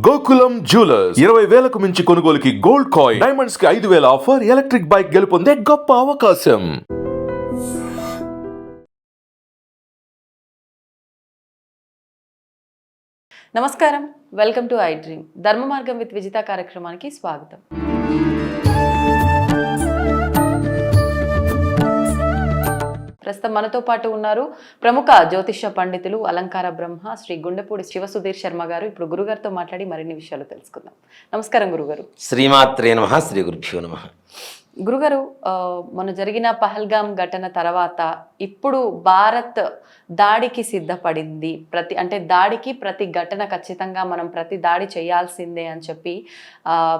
Gokulam jewellers 20,000కు మించి కొనుగోలుకి gold coin, diamonds కి 5,000 ఆఫర్, ఎలక్ట్రిక్ బైక్ గెలుపొందే గొప్ప అవకాశం. నమస్కారం, వెల్కమ్ టు ఐ డ్రీమ్. ధర్మ మార్గం విత్ విజిత కార్యక్రమానికి స్వాగతం. ప్రస్తుతం మనతో పాటు ఉన్నారు ప్రముఖ జ్యోతిష్య పండితులు అలంకార బ్రహ్మ శ్రీ గుండెపూడి శివసుధీర్ శర్మ గారు. ఇప్పుడు గురుగారితో మాట్లాడి మరిన్ని విషయాలు తెలుసుకుందాం. నమస్కారం గురుగారు. శ్రీమాత్రే నమః. శ్రీ గురుభ్యో నమః. గురుగారు, మొన్న జరిగిన పహల్గాం ఘటన తర్వాత ఇప్పుడు భారత్ దాడికి సిద్ధపడింది. దాడికి ప్రతి ఘటన ఖచ్చితంగా మనం ప్రతి దాడి చేయాల్సిందే అని చెప్పి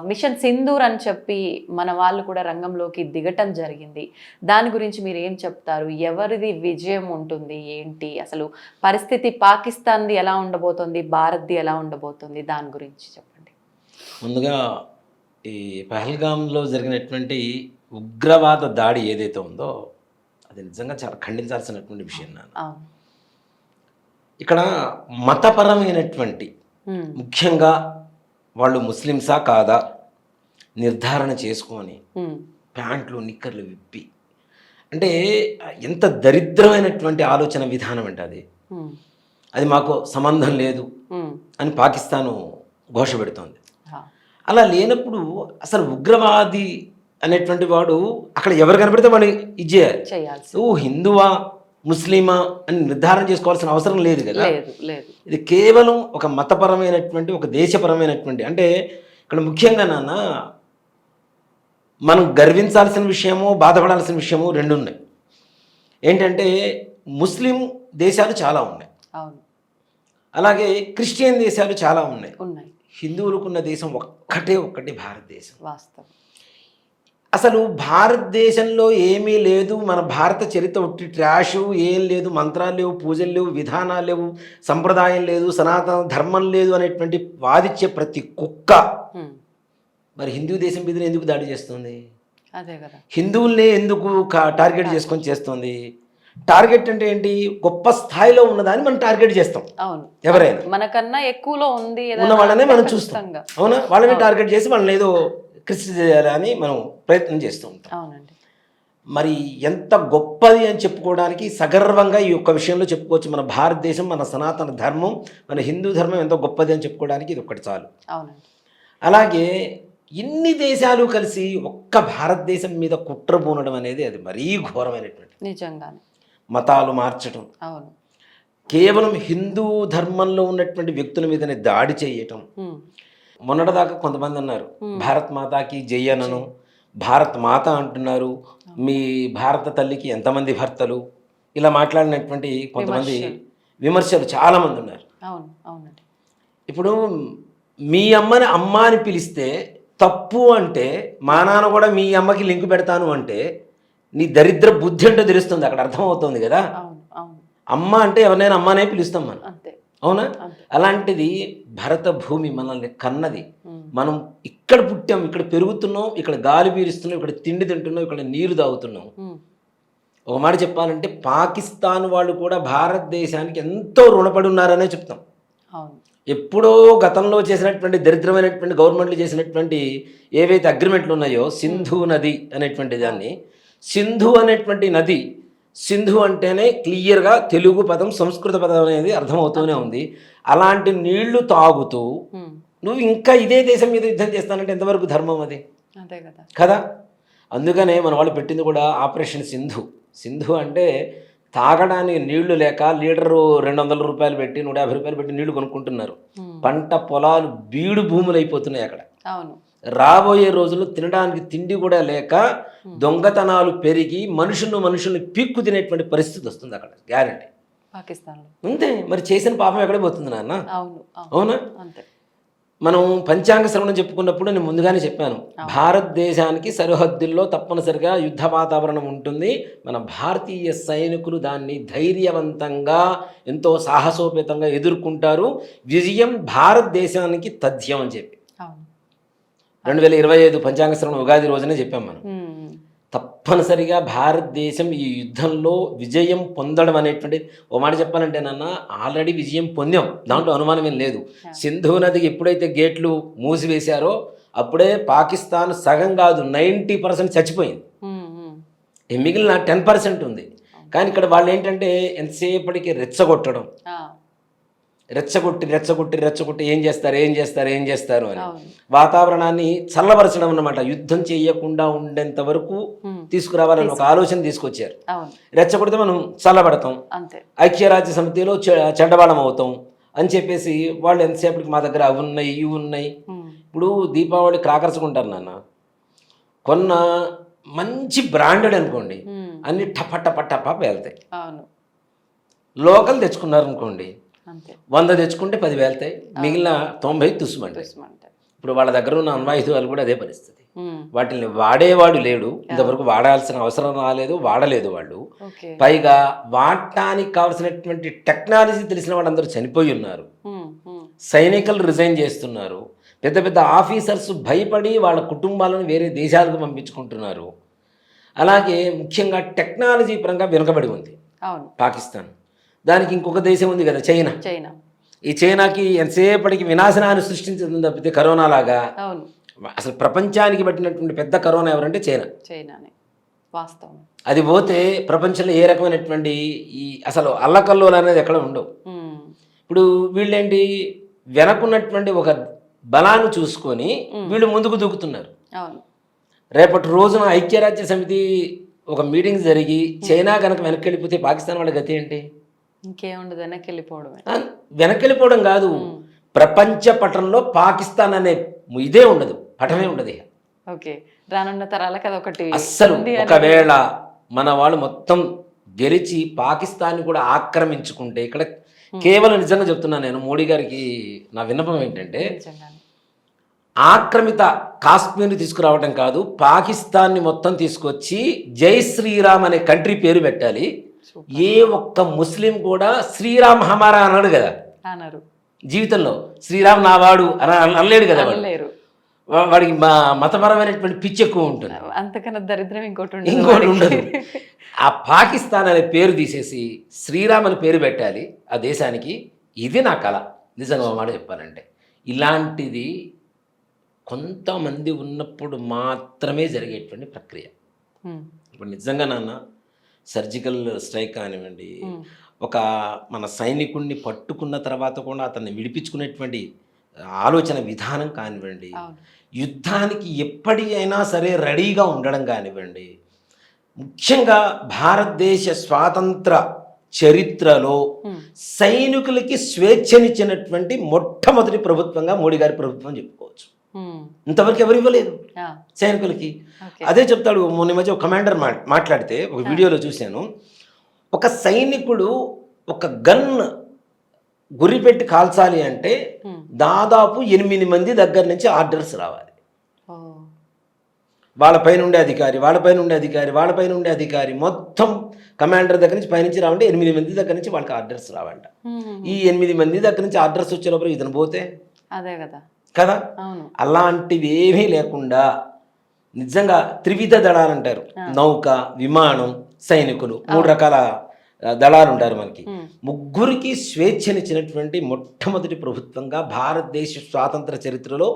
మిషన్ సింధూర్ అని చెప్పి మన వాళ్ళు కూడా రంగంలోకి దిగటం జరిగింది. దాని గురించి మీరు ఏం చెప్తారు? ఎవరిది విజయం ఉంటుంది, ఏంటి అసలు పరిస్థితి? పాకిస్తాన్ది ఎలా ఉండబోతుంది, భారత్ది ఎలా ఉండబోతుంది? దాని గురించి చెప్పండి. ముందుగా ఈ పహల్గాంలో జరిగినటువంటి ఉగ్రవాద దాడి ఏదైతే ఉందో అది నిజంగా చాలా ఖండించాల్సినటువంటి విషయం. ఇక్కడ మతపరమైనటువంటి ముఖ్యంగా వాళ్ళు ముస్లిమ్సా కాదా నిర్ధారణ చేసుకొని ప్యాంట్లు నిక్కర్లు విప్పి, అంటే ఎంత దరిద్రమైనటువంటి ఆలోచన విధానం అంటే అది మాకు సంబంధం లేదు అని పాకిస్తాను ఘోష పెడుతోంది. అలా లేనప్పుడు అసలు ఉగ్రవాది అనేటువంటి వాడు అక్కడ ఎవరు కనబడితే మనం ఇది చేయాలి. నువ్వు హిందువా ముస్లిమా అని నిర్ధారణ చేసుకోవాల్సిన అవసరం లేదు కదా. ఇది కేవలం ఒక మతపరమైనటువంటి ఒక దేశపరమైనటువంటి, అంటే ఇక్కడ ముఖ్యంగా నాన్న మనం గర్వించాల్సిన విషయము బాధపడాల్సిన విషయము రెండు ఉన్నాయి. ఏంటంటే ముస్లిం దేశాలు చాలా ఉన్నాయి, అలాగే క్రిస్టియన్ దేశాలు చాలా ఉన్నాయి. హిందువులకున్న దేశం ఒక్కటి భారతదేశం. వాస్తవం. అసలు భారతదేశంలో ఏమీ లేదు, మన భారత చరిత్ర ఒట్టి ట్రాషు, ఏం లేదు, మంత్రాలు లేవు, పూజలు లేవు, విధానాలు లేవు, సంప్రదాయం లేదు, సనాతన ధర్మం లేదు అనేటువంటి వాదించే ప్రతి కుక్క మరి హిందూ దేశం మీద ఎందుకు దాడి చేస్తుంది? అదే కదా. హిందువుల్ని ఎందుకు టార్గెట్ చేసుకొని చేస్తుంది? టార్గెట్ అంటే ఏంటి? గొప్ప స్థాయిలో ఉన్నదాన్ని మనం టార్గెట్ చేస్తాం. అవును, ఎవరైనా మనకన్నా ఎక్కువలో ఉన్న వాళ్ళనే మనం చూస్తాం. అవునా? వాళ్ళని టార్గెట్ చేసి వాళ్ళని ఏదో క్రిస్టి చేయాలని మనం ప్రయత్నం చేస్తూ ఉంటాం. అవునండి. మరి ఎంత గొప్పది అని చెప్పుకోవడానికి సగర్వంగా ఈ ఒక్క విషయంలో చెప్పుకోవచ్చు. మన భారతదేశం, మన సనాతన ధర్మం, మన హిందూ ధర్మం ఎంతో గొప్పది అని చెప్పుకోవడానికి ఇది ఒక్కటి చాలు. అవునండి. అలాగే ఇన్ని దేశాలు కలిసి ఒక్క భారతదేశం మీద కుట్ర పూనడం అనేది అది మరీ ఘోరమైనటువంటి. నిజంగానే మతాలు మార్చడం, అవును, కేవలం హిందూ ధర్మంలో ఉన్నటువంటి వ్యక్తుల మీదనే దాడి చేయటం. మొన్నటిదాకా కొంతమంది అన్నారు భారత్ మాతాకి జై అనను, భారత్ మాత అంటున్నారు, మీ భారత తల్లికి ఎంతమంది భర్తలు, ఇలా మాట్లాడినటువంటి కొంతమంది విమర్శలు చాలామంది ఉన్నారు. అవును, అవునండి. ఇప్పుడు మీ అమ్మని అమ్మ అని పిలిస్తే తప్పు అంటే, మా నాన్న కూడా మీ అమ్మకి లింక్ పెడతాను అంటే నీ దరిద్ర బుద్ధి అంటే తెలుస్తుంది, అక్కడ అర్థమవుతుంది కదా. అమ్మ అంటే ఎవరినైనా అమ్మనే పిలుస్తాం మనం, అవునా? అలాంటిది భరత భూమి మనల్ని కన్నది. మనం ఇక్కడ పుట్టాం, ఇక్కడ పెరుగుతున్నాం, ఇక్కడ గాలి పీలుస్తున్నాం, ఇక్కడ తిండి తింటున్నాం, ఇక్కడ నీరు తాగుతున్నాం. ఒక మాట చెప్పాలంటే పాకిస్తాన్ వాళ్ళు కూడా భారతదేశానికి ఎంతో రుణపడి ఉన్నారనే చెప్తాం. ఎప్పుడో గతంలో చేసినటువంటి దరిద్రమైనటువంటి గవర్నమెంట్లు చేసినటువంటి ఏవైతే అగ్రిమెంట్లు ఉన్నాయో, సింధు నది అనేటువంటి దాన్ని, సింధు అనేటువంటి నది, సింధు అంటేనే క్లియర్గా తెలుగు పదం సంస్కృత పదం అనేది అర్థమవుతూనే ఉంది. అలాంటి నీళ్లు తాగుతూ నువ్వు ఇంకా ఇదే దేశం మీద యుద్ధం చేస్తానంటే ఎంతవరకు ధర్మం అది? కదా. అందుకనే మన వాళ్ళు పెట్టింది కూడా ఆపరేషన్ సింధు. సింధు అంటే తాగడానికి నీళ్లు లేక లీటరు 200 రూపాయలు పెట్టి 150 రూపాయలు పెట్టి నీళ్లు కొనుక్కుంటున్నారు. పంట పొలాలు బీడు భూములు అయిపోతున్నాయి అక్కడ. రాబోయే రోజుల్లో తినడానికి తిండి కూడా లేక దొంగతనాలు పెరిగి మనుషుల్ని పీక్కు తినేటువంటి పరిస్థితి వస్తుంది అక్కడ, గ్యారెంటీ. పాకిస్తాన్లో అంతే. మరి చేసిన పాపం ఎక్కడే పోతుంది నాన్న? అవునా? మనం పంచాంగ శ్రవణం చెప్పుకున్నప్పుడు నేను ముందుగానే చెప్పాను, భారతదేశానికి సరిహద్దుల్లో తప్పనిసరిగా యుద్ధ వాతావరణం ఉంటుంది. మన భారతీయ సైనికులు దాన్ని ధైర్యవంతంగా ఎంతో సాహసోపేతంగా ఎదుర్కొంటారు. విజయం భారతదేశానికి తథ్యం అని చెప్పి 2025 పంచాంగ శ్రవణం ఉగాది రోజునే చెప్పాం మనం. తప్పనిసరిగా భారతదేశం ఈ యుద్ధంలో విజయం పొందడం అనేటువంటి ఓ మాట చెప్పాలంటే నాన్న ఆల్రెడీ విజయం పొందాం, దాంట్లో అనుమానం ఏం లేదు. సింధు నదికి ఎప్పుడైతే గేట్లు మూసివేశారో అప్పుడే పాకిస్తాన్ సగం కాదు 90% చచ్చిపోయింది. ఈ మిగిలిన 10% ఉంది. కానీ ఇక్కడ వాళ్ళు ఏంటంటే ఎంతసేపటికి రెచ్చగొట్టడం, రెచ్చగొట్టి ఏం చేస్తారు అని వాతావరణాన్ని చల్లబరచడం అన్నమాట. యుద్ధం చేయకుండా ఉండేంత వరకు తీసుకురావాలని ఒక ఆలోచన తీసుకొచ్చారు. రెచ్చగొడితే మనం చల్లబడతాం, ఐక్యరాజ్య సమితిలో చెడ్డవాళ్ళం అవుతాం అని చెప్పేసి వాళ్ళు ఎంతసేపటికి మా దగ్గర అవి ఉన్నాయి ఇవి ఉన్నాయి. ఇప్పుడు దీపావళి క్రాకర్స్ కొంటారు నాన్న, కొన్న మంచి బ్రాండెడ్ అనుకోండి అన్ని టప వెళ్తాయి. లోకల్ తెచ్చుకున్నారు అనుకోండి 100 తెచ్చుకుంటే 10 వెళ్తాయి, మిగిలిన 90 తుస్సుమంటాయి. ఇప్పుడు వాళ్ళ దగ్గర ఉన్న అణ్వాయుధాలు కూడా అదే పరిస్థితి. వాటిని వాడేవాడు లేడు, ఇంతవరకు వాడాల్సిన అవసరం రాలేదు, వాడలేదు వాళ్ళు. పైగా వాడటానికి కావాల్సినటువంటి టెక్నాలజీ తెలిసిన వాళ్ళందరూ చనిపోయి ఉన్నారు, సైనికులు రిజైన్ చేస్తున్నారు, పెద్ద పెద్ద ఆఫీసర్స్ భయపడి వాళ్ళ కుటుంబాలను వేరే దేశాలకు పంపించుకుంటున్నారు. అలాగే ముఖ్యంగా టెక్నాలజీ పరంగా వెనుకబడి ఉంది పాకిస్తాన్. దానికి ఇంకొక దేశం ఉంది కదా, చైనా. ఈ చైనాకి ఎంతసేపటికి వినాశనాన్ని సృష్టించింది తప్పితే కరోనా లాగా అసలు ప్రపంచానికి పట్టినటువంటి పెద్ద కరోనా ఎవరంటే చైనానే. వాస్తవం. అది పోతే ప్రపంచంలో ఏ రకమైనటువంటి ఈ అసలు అల్లకల్లోలు అనేది ఎక్కడ ఉండవు. ఇప్పుడు వీళ్ళేంటి వెనకున్నటువంటి ఒక బలాన్ని చూసుకొని వీళ్ళు ముందుకు దూకుతున్నారు. రేపటి రోజున ఐక్యరాజ్య సమితి ఒక మీటింగ్ జరిగి చైనా కనుక వెనక్కి వెళ్ళిపోతే పాకిస్తాన్ వాళ్ళ గతి ఏంటి? ఇంకేముండదు, వెనక్కి వెళ్ళిపోవడమే. వెనక్కి వెళ్ళిపోవడం కాదు, ప్రపంచ పటంలో పాకిస్తాన్ అనే ఇదే ఉండదు, పటమే ఉండదు. రానున్న తరాలకు అదొకటి అస్సలు. ఒకవేళ మన వాళ్ళు మొత్తం గెలిచి పాకిస్తాన్ని కూడా ఆక్రమించుకుంటే, ఇక్కడ కేవలం నిజంగా చెప్తున్నాను నేను, మోడీ గారికి నా విన్నపం ఏంటంటే ఆక్రమిత కాశ్మీర్ని తీసుకురావడం కాదు, పాకిస్తాన్ని మొత్తం తీసుకొచ్చి జై శ్రీరామ్ అనే కంట్రీ పేరు పెట్టాలి. ఏ ఒక్క ముస్లిం కూడా శ్రీరామ్ హమారా అన్నాడు కదా జీవితంలో, శ్రీరామ్ నా వాడు అని అనలేడు కదా. వాడికి మతపరమైనటువంటి పిచ్చి ఎక్కువ ఉంటుంది, అంతకన్నా దరిద్రం ఇంకోటి ఉండదు. ఆ పాకిస్తాన్ అనే పేరు తీసేసి శ్రీరామ్ అని పేరు పెట్టాలి ఆ దేశానికి. ఇది నా కళ నిజంగా మాట చెప్పాలంటే. ఇలాంటిది కొంతమంది ఉన్నప్పుడు మాత్రమే జరిగేటువంటి ప్రక్రియ. ఇప్పుడు నిజంగా నాన్న సర్జికల్ స్ట్రైక్ కానివ్వండి, ఒక మన సైనికుడిని పట్టుకున్న తర్వాత కూడా అతన్ని విడిపించుకునేటువంటి ఆలోచన విధానం కానివ్వండి, యుద్ధానికి ఎప్పటి అయినా సరే రెడీగా ఉండడం కానివ్వండి, ముఖ్యంగా భారతదేశ స్వాతంత్ర చరిత్రలో సైనికులకి స్వేచ్ఛనిచ్చినటువంటి మొట్టమొదటి ప్రభుత్వంగా మోడీ గారి ప్రభుత్వం చెప్పుకోవచ్చు. ఇంతవరకు ఎవరు ఇవ్వలేదు సైనికులకి. అదే చెప్తాడు. మొన్న మధ్య ఒక కమాండర్ మాట్లాడితే ఒక వీడియోలో చూశాను, ఒక సైనికుడు ఒక గన్ గురిపెట్టి కాల్చాలి అంటే దాదాపు 8 మంది దగ్గర నుంచి ఆర్డర్స్ రావాలి. వాళ్ళపైన ఉండే అధికారి మొత్తం కమాండర్ దగ్గర నుంచి పైనుంచి రావంటే 8 మంది దగ్గర నుంచి వాళ్ళకి ఆర్డర్స్ రావంట. ఈ 8 మంది దగ్గర నుంచి ఆర్డర్స్ వచ్చే లోపల ఇతను పోతే అదే కదా. అలాంటివి ఏమీ లేకుండా నిజంగా త్రివిధ దళాలు అంటారు, నౌక, విమానం, సైనికులు, 3 రకాల దళాలు ఉంటారు మనకి. ముగ్గురికి స్వేచ్ఛనిచ్చినటువంటి మొట్టమొదటి ప్రభుత్వంగా భారతదేశ స్వాతంత్ర చరిత్రలో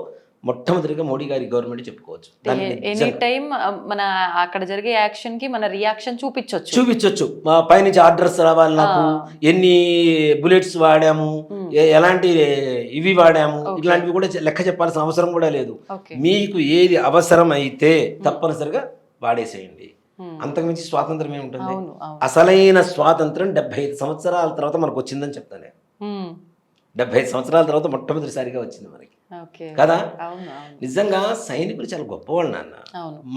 మొట్టమొదటిగా మోడీ గారి గవర్నమెంట్ చెప్పుకోవచ్చు. ఎనీ టైం మన అక్కడ జరిగే యాక్షన్ కి మన రియాక్షన్ చూపించవచ్చు. పైనుంచి ఆర్డర్స్ రావాలి, నాకు ఎన్ని బుల్లెట్స్ వాడాము, ఎలాంటి ఇవి వాడాము, ఇట్లాంటివి కూడా లెక్క చెప్పాల్సిన అవసరం కూడా లేదు. మీకు ఏది అవసరం అయితే తప్పనిసరిగా వాడేసేయండి. అంతకుమించి స్వాతంత్రం ఏముంటుంది? అసలైన స్వాతంత్రం 75 సంవత్సరాల తర్వాత మనకు వచ్చిందని చెప్తాను. 75 సంవత్సరాల తర్వాత మొట్టమొదటిసారిగా వచ్చింది మనకి కదా. నిజంగా సైనికులు చాలా గొప్పవాళ్ళు నాన్న.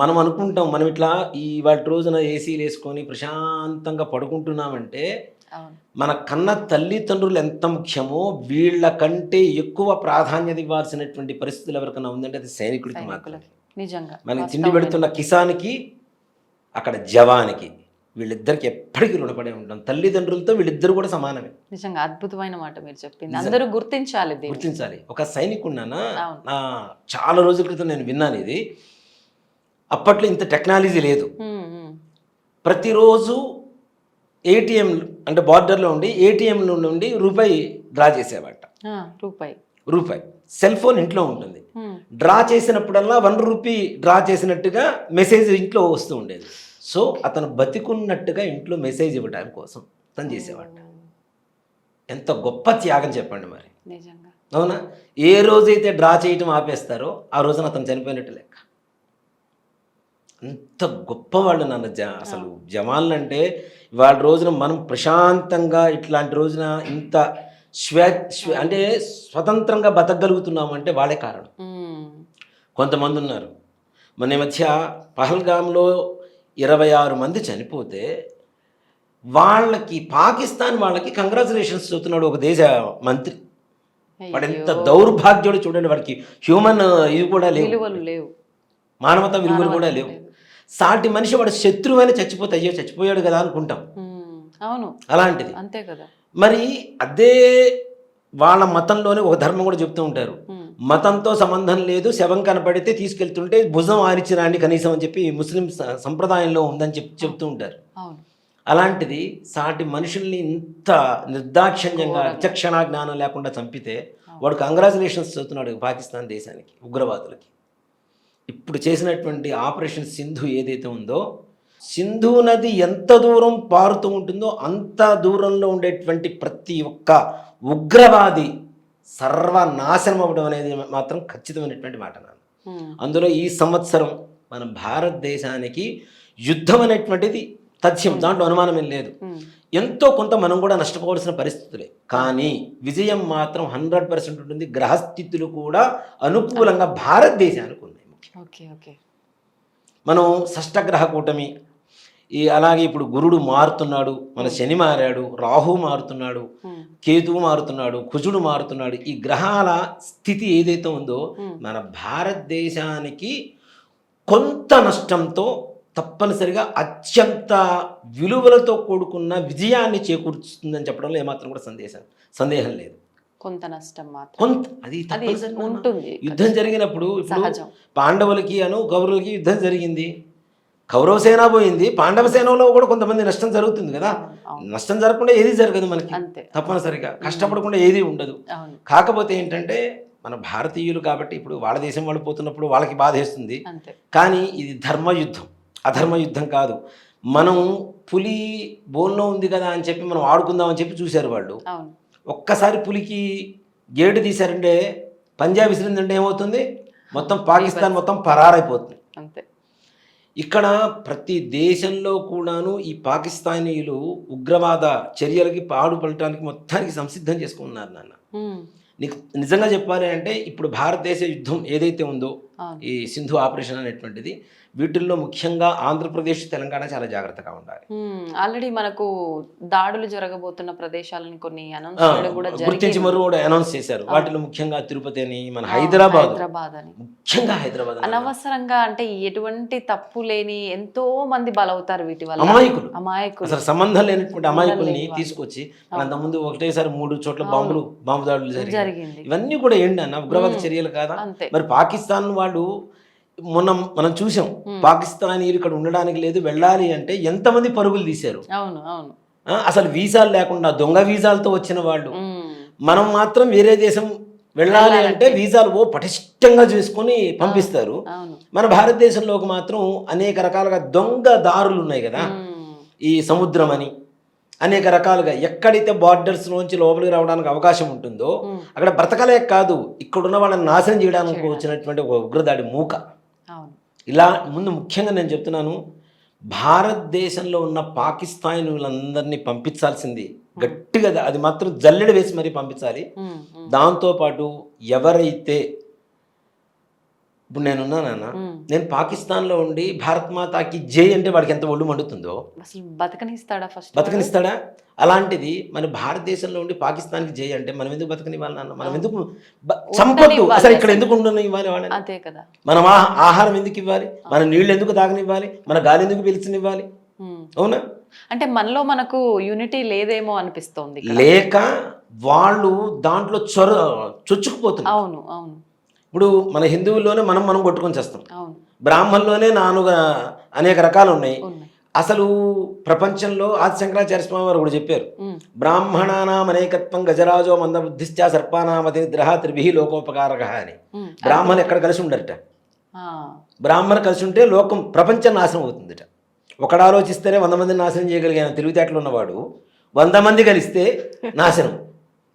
మనం అనుకుంటాం మనం ఇట్లా ఈ వాటి రోజున ఏసీలు వేసుకొని ప్రశాంతంగా పడుకుంటున్నామంటే మన కన్న తల్లిదండ్రులు ఎంత ముఖ్యమో వీళ్ళ కంటే ఎక్కువ ప్రాధాన్యత ఇవ్వాల్సినటువంటి పరిస్థితులు ఎవరికైనా ఉందంటే అది సైనికుడికి మాత్రమే. మనకి తిండి పెడుతున్న కిసాన్కి, అక్కడ జవానికి, వీళ్ళిద్దరికి ఎప్పటికీ రుణపడే ఉంటాం. తల్లిదండ్రులతో వీళ్ళిద్దరు కూడా సమానమే. నిజంగా అద్భుతమైన మాట మీరు చెప్పింది. అందరూ గుర్తించాలి. ఒక సైనికుడినా చాలా రోజుల క్రితం నేను విన్నాను ఇది. అప్పట్లో ఇంత టెక్నాలజీ లేదు, ప్రతిరోజు ఏటీఎం అంటే బార్డర్లో ఉండి ఏటీఎం నుండి రూపాయి డ్రా చేసేవాట. రూపాయి సెల్ ఫోన్ ఇంట్లో ఉంటుంది. డ్రా చేసినప్పుడల్లా 1 రూపీ డ్రా చేసినట్టుగా మెసేజ్ ఇంట్లో వస్తూ ఉండేది. సో అతను బతికున్నట్టుగా ఇంట్లో మెసేజ్ ఇవ్వడానికి కోసం తను చేసేవాట. ఎంత గొప్ప త్యాగం చెప్పండి మరి. నిజంగా అవునా? ఏ రోజైతే డ్రా చేయటం ఆపేస్తారో ఆ రోజున అతను చనిపోయినట్టు లెక్క. అంత గొప్పవాళ్ళు నాన్న అసలు జవాన్లు అంటే వాళ్ళ రోజున మనం ప్రశాంతంగా ఇట్లాంటి రోజున ఇంత అంటే స్వతంత్రంగా బతకగలుగుతున్నాము అంటే వాళ్ళే కారణం. కొంతమంది ఉన్నారు. మన మధ్య పహల్గామ్లో 26 మంది చనిపోతే వాళ్ళకి పాకిస్తాన్ వాళ్ళకి కంగ్రాచులేషన్స్ చెబుతున్నాడు ఒక దేశ మంత్రి. వాడు ఎంత దౌర్భాగ్యుడు చూడండి. వాడికి హ్యూమన్ ఇది కూడా లేవు, మానవతా విలువలు కూడా లేవు. సాటి మనిషి వాడు శత్రువైన చచ్చిపోతే అయ్యో చచ్చిపోయాడు కదా అనుకుంటాం. అవును, అలాంటిది అంతే కదా. మరి అదే వాళ్ళ మతంలోనే ఒక ధర్మం కూడా చెప్తూ ఉంటారు, మతంతో సంబంధం లేదు, శవం కనపడితే తీసుకెళ్తుంటే భుజం ఆరిచిరాండి కనీసం అని చెప్పి ముస్లిం సంప్రదాయంలో ఉందని చెప్తూ ఉంటారు. అలాంటిది సాటి మనుషుల్ని ఇంత నిర్దాక్షిణ్యంగా విచక్షణ జ్ఞానం లేకుండా చంపితే వాడు కంగ్రాచులేషన్స్ చెబుతున్నాడు పాకిస్తాన్ దేశానికి, ఉగ్రవాదులకి. ఇప్పుడు చేసినటువంటి ఆపరేషన్ సింధు ఏదైతే ఉందో, సింధు నది ఎంత దూరం పారుతూ ఉంటుందో అంత దూరంలో ఉండేటువంటి ప్రతి ఒక్క ఉగ్రవాది సర్వనాశనం అవ్వడం అనేది మాత్రం ఖచ్చితమైనటువంటి మాట నాన్న. అందులో ఈ సంవత్సరం మన భారతదేశానికి యుద్ధం అనేటువంటిది తథ్యం, దాంట్లో అనుమానమేం లేదు. ఎంతో కొంత మనం కూడా నష్టపోవాల్సిన పరిస్థితులే, కానీ విజయం మాత్రం 100% ఉంటుంది. గ్రహస్థితులు కూడా అనుకూలంగా భారతదేశానికి ఉన్నాయి. మనం షష్టగ్రహ కూటమి అలాగే ఇప్పుడు గురుడు మారుతున్నాడు, మన శని మారాడు, రాహు మారుతున్నాడు, కేతువు మారుతున్నాడు, కుజుడు మారుతున్నాడు. ఈ గ్రహాల స్థితి ఏదైతే ఉందో మన భారతదేశానికి కొంత నష్టంతో తప్పనిసరిగా అత్యంత విలువలతో కూడుకున్న విజయాన్ని చేకూర్చుతుందని చెప్పడంలో ఏమాత్రం కూడా సందేహం లేదు. కొంత నష్టం మాత్రం కొంత అది ఉంటుంది. యుద్ధం జరిగినప్పుడు పాండవులకి కౌరవులకి యుద్ధం జరిగింది, కౌరవసేన పోయింది, పాండవ సేనలో కూడా కొంతమంది నష్టం జరుగుతుంది కదా. నష్టం జరగకుండా ఏది జరగదు మనకి, తప్పనిసరిగా కష్టపడకుండా ఏది ఉండదు. కాకపోతే ఏంటంటే మన భారతీయులు కాబట్టి ఇప్పుడు వాళ్ళ దేశం వాళ్ళు పోతున్నప్పుడు వాళ్ళకి బాధ వేస్తుంది, కానీ ఇది ధర్మయుద్ధం, అధర్మ యుద్ధం కాదు. మనం పులి బోన్లో ఉంది కదా అని చెప్పి మనం ఆడుకుందామని చెప్పి చూశారు వాళ్ళు. ఒక్కసారి పులికి గేటు తీశారంటే, పంజాబ్ విసిరిందంటే ఏమవుతుంది, మొత్తం పాకిస్తాన్ మొత్తం పరారైపోతుంది. ఇక్కడ ప్రతి దేశంలో కూడాను ఈ పాకిస్తానీయులు ఉగ్రవాద చర్యలకి పాడుపడటానికి మొత్తానికి సంసిద్ధం చేసుకున్నారు నాన్న. నీకు నిజంగా చెప్పాలి అంటే ఇప్పుడు భారతదేశ యుద్ధం ఏదైతే ఉందో ఈ సింధు ఆపరేషన్ అనేటువంటిది, వీటిల్లో ముఖ్యంగా ఆంధ్రప్రదేశ్, తెలంగాణ చాలా జాగ్రత్తగా ఉండాలి. ఆల్రెడీ మనకు దాడులు జరగబోతున్న ప్రదేశాలను కొన్ని గుర్తించి మరో అనౌన్స్ చేశారు. వాటిలో ముఖ్యంగా తిరుపతి అని, మన హైదరాబాద్ అని, ముఖ్యంగా హైదరాబాద్ అనవసరంగా అంటే ఎటువంటి తప్పు లేని ఎంతో మంది బలవుతారు వీటి వల్ల. అమాయకులు అసలు సంబంధం లేనటువంటి అమాయకుల్ని తీసుకొచ్చి అంతకుముందు ఒకటేసారి 3 చోట్ల బాంబు దాడులు జరిగింది. ఇవన్నీ కూడా ఏంటి అన్న, ఉగ్రవాద చర్యలు కాదా? మరి పాకిస్తాన్ వాళ్ళు మనం చూసాం, పాకిస్తానీయులు ఇక్కడ ఉండడానికి లేదు, వెళ్ళాలి అంటే ఎంతమంది పరుగులు తీశారు. అసలు వీసాలు లేకుండా దొంగ వీసాలతో వచ్చిన వాళ్ళు. మనం మాత్రం వేరే దేశం వెళ్ళాలి అంటే వీసాలు పటిష్టంగా చేసుకొని పంపిస్తారు. మన భారతదేశంలోకి మాత్రం అనేక రకాలుగా దొంగ దారులు ఉన్నాయి కదా, ఈ సముద్రం అని అనేక రకాలుగా. ఎక్కడైతే బార్డర్స్ నుంచి లోపలికి రావడానికి అవకాశం ఉంటుందో అక్కడ బ్రతకలేక కాదు, ఇక్కడున్న వాళ్ళని నాశనం చేయడానికి వచ్చినటువంటి ఒక ఉగ్రదాడి మూక. ఇలా ముందు ముఖ్యంగా నేను చెప్తున్నాను, భారతదేశంలో ఉన్న పాకిస్తానీయులందరినీ పంపించాల్సింది గట్టిగా, అది మాత్రం జల్లెడ వేసి మరీ పంపించాలి. దాంతోపాటు ఎవరైతే ఇప్పుడు నేనున్నానన్న, నేను పాకిస్తాన్లో ఉండి భారత్ మాతాకి జై అంటే వాడికి ఎంత ఒళ్ళు మండుతుందో, బతకనిస్తాడా? అలాంటిది మన భారతదేశంలో ఉండి పాకిస్తాన్కి జై అంటే మనం ఎందుకు బతకనివ్వాలి నాన్న? మనం ఎందుకు చంపొద్దు? అసలు ఇక్కడ ఎందుకు ఉండనివ్వాలి వాళ్ళని? మనం ఆహారం ఎందుకు ఇవ్వాలి? మన నీళ్ళు ఎందుకు తాగనివ్వాలి? మన గాలి ఎందుకు పీల్చనివ్వాలి? అవునా? అంటే మనలో మనకు యూనిటీ లేదేమో అనిపిస్తోంది, లేక వాళ్ళు దాంట్లో చొచ్చుకుపోతున్నారు. అవును అవును. ఇప్పుడు మన హిందువుల్లోనే మనం కొట్టుకొని చేస్తాం, బ్రాహ్మణుల్లోనే అనేక రకాలు ఉన్నాయి. అసలు ప్రపంచంలో ఆది శంకరాచార్య స్వామి వారు కూడా చెప్పారు, ఉమ్, బ్రాహ్మణానాం అనేకత్వం గజరాజో మందబుద్ధిశ్చ సర్పానామతి నిద్రహ త్రిభిః లోకోపకారక అని. ఉమ్, బ్రాహ్మణులు ఎక్కడ కలిసి ఉండరట. ఆ, బ్రాహ్మణ కలిసి ఉంటే లోకం ప్రపంచం నాశనం అవుతుందట. ఒకడు ఆలోచిస్తేనే 100 మందిని నాశనం చేయగలిగిన తెలివితేటలు ఉన్నవాడు 100 మంది కలిస్తే నాశనం.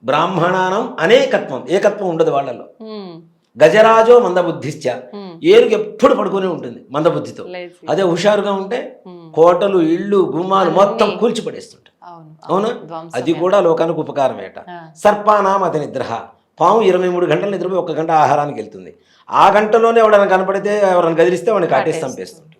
బ్రాహ్మణానం అనేకత్వం, ఏకత్వం ఉండదు వాళ్ళలో. ఉమ్, గజరాజో మందబుద్ధిశ్చ, ఉమ్, ఏనుగు ఎప్పుడు పడుకునే ఉంటుంది మందబుద్ధితో. lazy. అదే హుషారుగా ఉంటే ఉమ్, కోటలు, ఇళ్ళు, గుమ్మాలు మొత్తం అన్నీ. కూల్చిపడేస్తుంటాయి. అవును, అవునా? ధ్వంసమే. అది కూడా లోకానికి ఉపకారమేట. ఆ, సర్పానాం అతి నిద్రహ, పాము 23 గంటలు నిద్రపోయి 1 గంట ఆహారానికి వెళ్తుంది. ఆ గంటలోనే ఎవరైనా కనపడితే, ఎవరైనా గదిలిస్తే వాడిని కాటేసి చంపేస్తుంటుంది.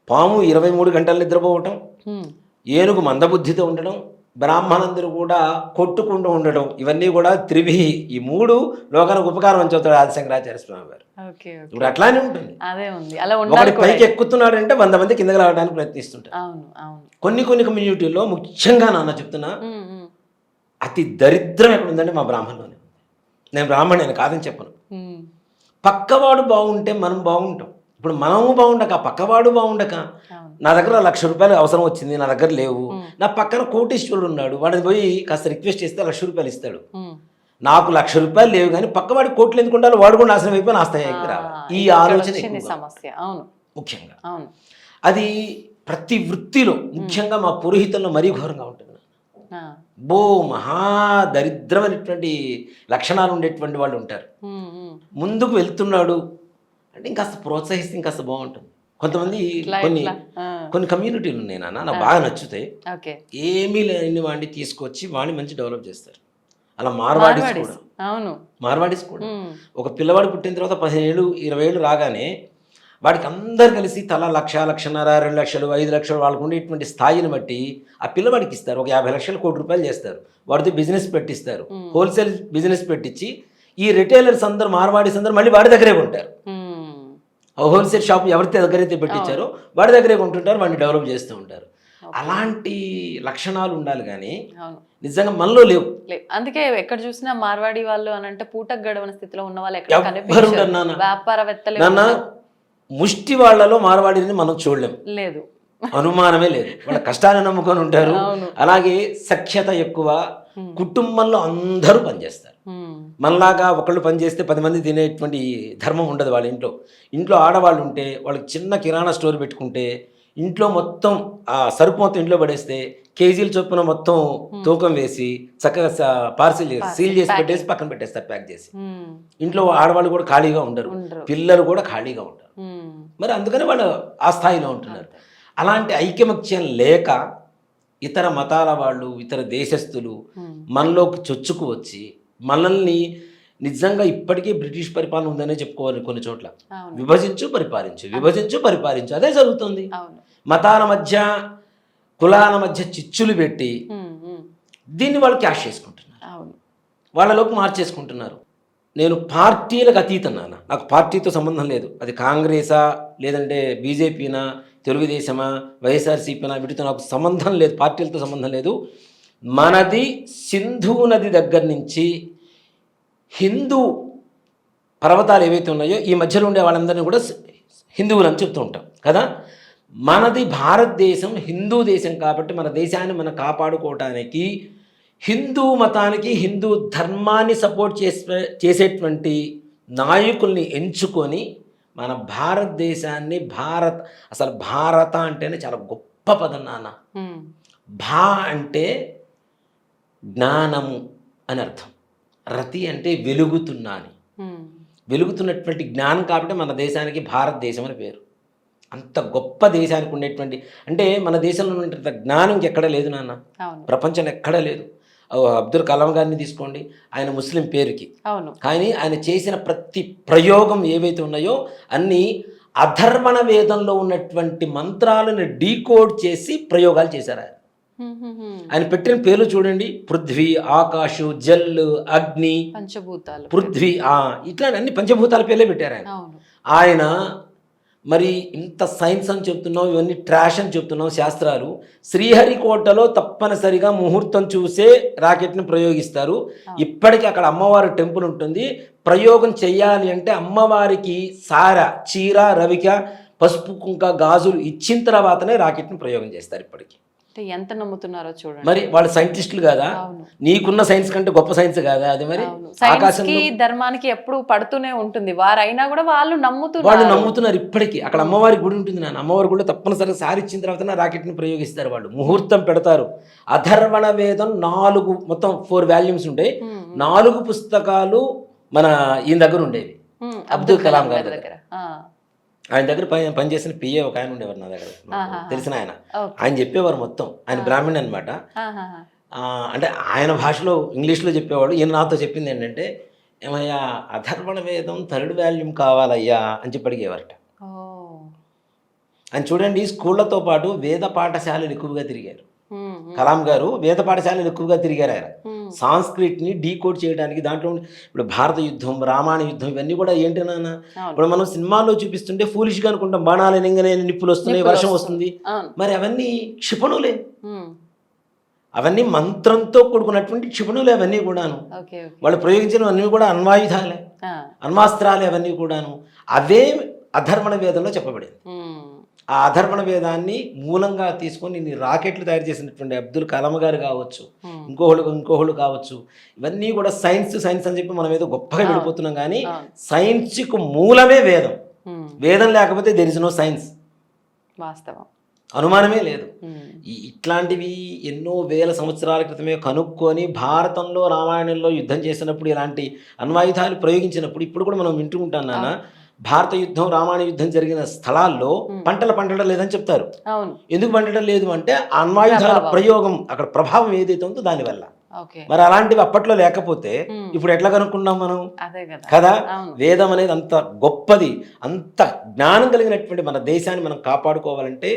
పాము 23 గంటలు నిద్రపోవటం, ఉమ్, ఏనుగు మందబుద్ధితో ఉండడం, బ్రాహ్మణులందరూ కూడా కొట్టుకుంటూ ఉండడం, ఇవన్నీ కూడా త్రిభి, ఈ 3 లోకానికి ఉపకారం అని చెబుతాడు ఆది శంకరాచార్య స్వామి వారు. Okay, okay. ఇప్పుడు అట్లానే ఉంటుంది. అదే ఉంది, అలా ఒకటి ఉండాలి కూడా. పైకి ఎక్కుతున్నాడంటే 100 మంది కిందకి రావడానికి ప్రయత్నిస్తుంటారు. అవును, అవును. కొన్ని కమ్యూనిటీల్లో ముఖ్యంగా నాన్న చెప్తున్నా, ఉమ్, ఉమ్, అతి దరిద్రం ఎక్కడ ఉందంటే మా బ్రాహ్మణులోనే. నేను బ్రాహ్మణుని కాదని చెప్పను. ఉమ్, పక్కవాడు బాగుంటే మనం బాగుంటాం. ఇప్పుడు మనము బాగుండక పక్కవాడు బాగుండక, అవును. నా దగ్గర ₹1,00,000 అవసరం వచ్చింది, నా దగ్గర లేవు, నా పక్కన కోటీశ్వరుడు ఉన్నాడు, వాడిని పోయి కాస్త రిక్వెస్ట్ చేస్తే ₹1,00,000 ఇస్తాడు. ఉమ్, నాకు ₹1,00,000 లేవు కానీ పక్కవాడి కోట్లు ఎందుకు ఉండాలి, వాడు కూడా నాశనం అయిపోయి నా స్థాయికి రావాలి. ఈ ఇక్కడ ఆలోచన వచ్చింది ఎక్కువగా సమస్య. అవును, ముఖ్యంగా అవును. అది ప్రతి వృత్తిలో, ముఖ్యంగా మా పురోహితుల్లో మరీ ఘోరంగా ఉంటుంది. ఆ, మహా దరిద్రమైనటువంటి లక్షణాలు ఉండేటువంటి వాళ్ళు ఉంటారు. ఉమ్, ఉమ్. ముందుకు వెళ్తున్నాడు అంటే ఇంకాస్త ప్రోత్సహిస్తే ఇంకాస్త బాగుంటుంది. కొంతమంది ఇట్లా, కొన్ని ఇట్లా. ఆ, కొన్ని కమ్యూనిటీలు ఉన్నాయి నాన్న, నాకు బాగా నచ్చుతాయి. ఓకే. ఏమీ లేని వాడిని తీసుకొచ్చి వాడిని మంచి డెవలప్ చేస్తారు. అలా మార్వాడీస్ మార్వాడీస్. కూడా, అవును. మార్వాడీస్ కూడా ఉమ్, ఒక పిల్లవాడు పుట్టిన తర్వాత 15 ఏళ్ళు 20 ఏళ్ళు రాగానే వాడికి అందరు కలిసి తల 1,00,000, 1,50,000, 2,00,000, 5,00,000 వాళ్ళకు ఉండేటువంటి స్థాయిని బట్టి ఆ పిల్లవాడికి ఇస్తారు. ఒక 50 లక్షలు, ₹1,00,000 చేస్తారు. వాడితో బిజినెస్ పెట్టిస్తారు. హోల్సేల్ బిజినెస్ పెట్టించి ఈ రిటైలర్స్ అందరూ, మార్వాడీస్ అందరూ మళ్ళీ వాడి దగ్గరే ఉంటారు. ఉమ్, హోల్సేల్ షాప్ ఎవరైతే దగ్గరైతే పెట్టించారో వాడి దగ్గరే కొంటుంటారు, వాడిని డెవలప్ చేస్తూ ఉంటారు. అలాంటి లక్షణాలు ఉండాలి కానీ అవును. నిజంగా మనలో లేవు. అందుకే ఎక్కడ చూసినా మార్వాడి వాళ్ళు అని అంటే పూటకు గడవని స్థితిలో ఉన్న వాళ్ళు ఎక్కడ ఎవ్వరు కనిపించరు. ఉండరు నాన్న. వ్యాపారవేత్తలే నాన్న ఉన్నారు. ముష్టి వాళ్ళలో మార్వాడిని మనం చూడలేం, లేదు. అనుమానమే లేదు. వాళ్ళ కష్టాన్ని నమ్ముకొని ఉంటారు. అవును. అలాగే సఖ్యత ఎక్కువ. కుటుంబంలో అందరూ పనిచేస్తారు. ఉమ్, మనలాగా ఒకళ్ళు పనిచేస్తే 10 మంది తినేటువంటి ధర్మం ఉండదు వాళ్ళ ఇంట్లో. ఇంట్లో ఆడవాళ్ళు ఉంటే వాళ్ళకి చిన్న కిరాణా స్టోర్ పెట్టుకుంటే ఇంట్లో మొత్తం ఆ సరుకు మొత్తం ఇంట్లో పడేస్తే కేజీల చొప్పున మొత్తం తూకం వేసి చక్కగా పార్సిల్ చేసి సీల్ చేసి పెట్టేసి పక్కన పెట్టేస్తారు, ప్యాక్ చేసి. ఉమ్, ఇంట్లో ఆడవాళ్ళు కూడా ఖాళీగా ఉండరు, ఉండరు. పిల్లలు కూడా ఖాళీగా ఉంటారు. ఉమ్, మరి అందుకని వాళ్ళు ఆ స్థాయిలో ఉంటున్నారు. అలాంటి ఐకమత్యం లేక ఇతర మతాల వాళ్ళు, ఇతర దేశస్థులు మనలోకి చొచ్చుకు వచ్చి మనల్ని నిజంగా ఇప్పటికీ బ్రిటిష్ పరిపాలన ఉందనే చెప్పుకోవాలి. కొన్ని చోట్ల అవును. విభజించు పరిపాలించు, విభజించు పరిపాలించు, అదే జరుగుతుంది. అవును. మతాల మధ్య, కులాల మధ్య చిచ్చులు పెట్టి ఉమ్, ఉమ్, దీన్ని వాళ్ళు క్యాష్ చేసుకుంటున్నారు, అవును. వాళ్ళలోకి మార్చేసుకుంటున్నారు. నేను పార్టీలకు అతీతం నాన్న, నాకు పార్టీతో సంబంధం లేదు. అది కాంగ్రెసా, లేదంటే బీజేపీనా, తెలుగుదేశమా, వైఎస్ఆర్సీపీనా, వీటితో నాకు సంబంధం లేదు, పార్టీలతో సంబంధం లేదు. మనది సింధు నది దగ్గర నుంచి హిందూ పర్వతాలు ఏవైతే ఉన్నాయో ఈ మధ్యలో ఉండే వాళ్ళందరినీ కూడా హిందువులు అని చెప్తూ ఉంటాం కదా. మనది భారతదేశం హిందూ దేశం కాబట్టి మన దేశాన్ని మనం కాపాడుకోవటానికి హిందూ మతానికి, హిందూ ధర్మాన్ని సపోర్ట్ చేసేటువంటి నాయకుల్ని ఎంచుకొని మన భారతదేశాన్ని, అసలు భారత అంటేనే చాలా గొప్ప పదం నాన్న. ఉమ్, భా అంటే జ్ఞానము అని అర్థం, రతి అంటే వెలుగుతున్నా అని. ఉమ్, వెలుగుతున్నటువంటి జ్ఞానం కాబట్టి మన దేశానికి భారతదేశం అని పేరు. అంత గొప్ప దేశానికి ఉండేటువంటి, అంటే మన దేశంలో ఉన్నటువంటి జ్ఞానం ఎక్కడ లేదు నాన్న, అవును. ప్రపంచంలో ఎక్కడా లేదు. అబ్దుల్ కలాం గారిని తీసుకోండి, ఆయన ముస్లిం పేరుకి, అవును. కానీ ఆయన చేసిన ప్రతి ప్రయోగం ఏవైతే ఉన్నాయో అన్నీ అధర్వణ వేదంలో ఉన్నటువంటి మంత్రాలను డీకోడ్ చేసి ప్రయోగాలు చేశారు ఆయన. ఉమ్, ఉమ్, ఉమ్. ఆయన పెట్టిన పేర్లు చూడండి, పృథ్వీ, ఆకాశు, జల్, అగ్ని, పంచభూతాలు. పృథ్వీ, ఇట్లా అన్ని పంచభూతాల పేర్లే పెట్టారు ఆయన. అవును. ఆయన మరి ఇంత సైన్స్ అని చెప్తున్నాం, ఇవన్నీ ట్రాష్ అని చెప్తున్నాం శాస్త్రాలు. శ్రీహరికోటలో తప్పనిసరిగా ముహూర్తం చూసే రాకెట్ని ప్రయోగిస్తారు. ఇప్పటికీ అక్కడ అమ్మవారి టెంపుల్ ఉంటుంది. ప్రయోగం చెయ్యాలి అంటే అమ్మవారికి సార, చీర, రవిక పసుపు కుంక గాజులు ఇచ్చిన తర్వాతనే రాకెట్ని ప్రయోగం చేస్తారు ఇప్పటికి. అంటే ఎంత నమ్ముతున్నారో చూడండి. మరి వాళ్ళు సైంటిస్టులు కాదా? అవును. నీకున్న సైన్స్ కంటే గొప్ప సైన్స్ కాదా అది? మరి సైన్స్ కి ధర్మానికి ఎప్పుడు పడుతూనే ఉంటుంది, వారైనా కూడా వాళ్ళు నమ్ముతున్నారు ఇప్పటికీ. అక్కడ అమ్మవారి గుడి ఉంటుంది నాన్న, అమ్మవారి గుడిలో తప్పనిసరిగా సారి ఇచ్చిన తర్వాత రాకెట్ని ప్రయోగిస్తారు వాళ్ళు, ముహూర్తం పెడతారు. అధర్వణ వేదం 4 మొత్తం 4 వాల్యూమ్స్ ఉంటాయి, 4 పుస్తకాలు మన ఈయన దగ్గర ఉండేవి, అబ్దుల్ కలాం గారి దగ్గర. ఆయన దగ్గర పనిచేసిన పిఏ ఒక ఆయన ఉండేవారు నా దగ్గర, తెలిసిన ఆయన. ఆయన చెప్పేవారు మొత్తం, ఆయన బ్రాహ్మణ్ అనమాట. అంటే ఆయన భాషలో ఇంగ్లీష్లో చెప్పేవాడు. ఈయన నాతో చెప్పింది ఏంటంటే, ఏమయ్యా అధర్వణ వేదం 3rd వాల్యూమ్ కావాలయ్యా అని చెప్పి అడిగేవారట. ఆయన చూడండి, స్కూళ్లతో పాటు వేద పాఠశాలలు ఎక్కువగా తిరిగారు కలాం గారు. వేద పాఠశాలలు ఎక్కువగా తిరిగారు ఆయన. సాంస్క్రిట్ని డీకోడ్ చేయడానికి దాంట్లో ఇప్పుడు భారత యుద్ధం, రామాయణ యుద్ధం ఇవన్నీ కూడా ఏంటి నాన్న, ఇప్పుడు మనం సినిమాల్లో చూపిస్తుంటే ఫూలిష్గా అనుకుంటాం, బాణాలు నింగనే నిప్పులు వస్తున్నాయి, వర్షం వస్తుంది. మరి అవన్నీ క్షిపణులే, అవన్నీ మంత్రంతో కూడుకున్నటువంటి క్షిపణులే అవన్నీ కూడాను. వాళ్ళు ప్రయోగించినవన్నీ కూడా అణ్వాయుధాలే, అణ్వాస్త్రాలే అవన్నీ కూడాను. అవే అధర్వణ వేదంలో చెప్పబడింది. ఆ అధర్వణ వేదాన్ని మూలంగా తీసుకొని నీ రాకెట్లు తయారు చేసినటువంటి అబ్దుల్ కలాం గారు కావచ్చు, ఇంకోహళ్ళు కావచ్చు, ఇవన్నీ కూడా సైన్స్ అని చెప్పి మనం ఏదో గొప్పగా వెళ్ళిపోతున్నాం. కానీ సైన్స్కు మూలమే వేదం. వేదం లేకపోతే దెర్ ఇస్ నో సైన్స్, వాస్తవం, అనుమానమే లేదు. ఇట్లాంటివి ఎన్నో వేల సంవత్సరాల క్రితమే కనుక్కొని భారతంలో రామాయణంలో యుద్ధం చేసినప్పుడు ఇలాంటి అణ్వాయుధాలు ప్రయోగించినప్పుడు ఇప్పుడు కూడా మనం వింటూ ఉంటాం నాన్న. భారత యుద్ధం, రామాయణ యుద్ధం జరిగిన స్థలాల్లో పంటలు పండడం లేదని చెప్తారు. ఎందుకు పండడం లేదు అంటే అణ్వాయుధాల ప్రయోగం, అక్కడ ప్రభావం ఏదైతే ఉందో దానివల్ల. మరి అలాంటివి అప్పట్లో లేకపోతే ఇప్పుడు ఎట్లా కనుక్కున్నాం మనం కదా? వేదం అనేది అంత గొప్పది, అంత జ్ఞానం కలిగినటువంటి మన దేశాన్ని మనం కాపాడుకోవాలంటే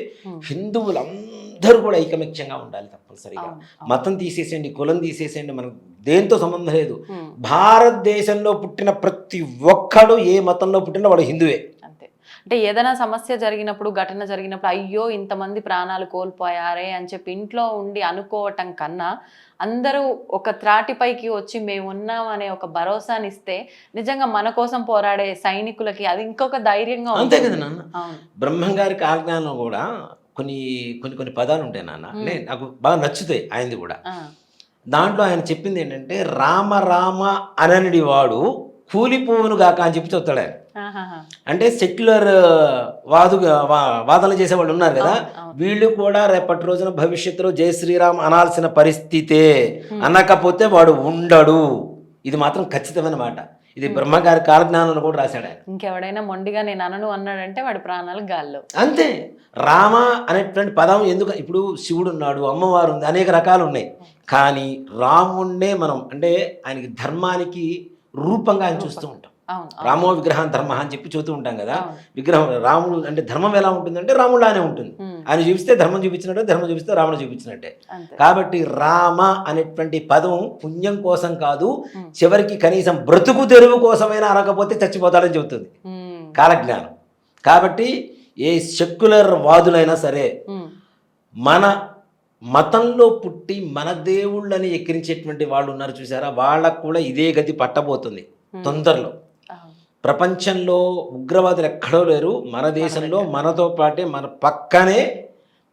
హిందువులందరూ కూడా ఐకమత్యంగా ఉండాలి తప్పనిసరిగా. మతం తీసేసేయండి, కులం తీసేసేయండి, మనకు దేంతో సంబంధం లేదు. భారతదేశంలో పుట్టిన ప్రతి ఒక్కడు ఏ మతంలో పుట్టినా వాడు హిందువే. అంటే ఏదైనా సమస్య జరిగినప్పుడు, ఘటన జరిగినప్పుడు అయ్యో ఇంతమంది ప్రాణాలు కోల్పోయారే అని చెప్పి ఇంట్లో ఉండి అనుకోవటం కన్నా అందరూ ఒక త్రాటిపైకి వచ్చి మేము ఉన్నాం అనే ఒక భరోసాని ఇస్తే నిజంగా మన కోసం పోరాడే సైనికులకి అది ఇంకొక ధైర్యంగా. అంతే కదా నాన్న. బ్రహ్మం గారి కాలజ్ఞానంలో కూడా కొన్ని పదాలు ఉంటాయి నాన్న, నాకు బాగా నచ్చుతాయి ఆయనది కూడా. దాంట్లో ఆయన చెప్పింది ఏంటంటే, రామ రామ అననుడి వాడు కూలిపోవును గాక అని చెప్పి చెప్తాడు ఆయన. అంటే సెక్యులర్ వాదనలు చేసేవాళ్ళు ఉన్నారు కదా, వీళ్ళు కూడా రేపటి రోజున భవిష్యత్తులో జై శ్రీరామ్ అనాల్సిన పరిస్థితే, అనకపోతే వాడు ఉండడు. ఇది మాత్రం ఖచ్చితమైన మాట. ఇది బ్రహ్మగారి కాలజ్ఞానంలో కూడా రాశాడు ఆయన. ఇంకెవడైనా మొండిగా నేను అనను అన్నాడంటే వాడి ప్రాణాలు గాల్లో. అంతే. రామ అనేటువంటి పదం ఎందుకు, ఇప్పుడు శివుడు ఉన్నాడు, అమ్మవారు ఉంది, అనేక రకాలు ఉన్నాయి. కానీ రాముణ్ణే మనం అంటే ఆయనకి ధర్మానికి రూపంగా ఆయన చూస్తూ ఉంటాం. రామో విగ్రహం ధర్మ అని చెప్పి చూస్తూ ఉంటాం కదా. విగ్రహం రాముడు అంటే ధర్మం ఎలా ఉంటుందంటే రాముడులానే ఉంటుంది. ఆయన చూపిస్తే ధర్మం చూపించినట్టే, ధర్మం చూపిస్తే రాముడు చూపించినట్టే. కాబట్టి రామ అనేటువంటి పదం పుణ్యం కోసం కాదు, చివరికి కనీసం బ్రతుకు తెరువు కోసమైనా అనకపోతే చచ్చిపోతాడని చెబుతుంది కాలజ్ఞానం. కాబట్టి ఏ సెక్యులర్ వాదులైనా సరే మన మతంలో పుట్టి మన దేవుళ్ళని ఎక్కిరించేటువంటి వాళ్ళు ఉన్నారు చూసారా, వాళ్ళకు కూడా ఇదే గతి పట్టబోతుంది తొందరలో. ప్రపంచంలో ఉగ్రవాదులు ఎక్కడో లేరు, మన దేశంలో మనతో పాటే మన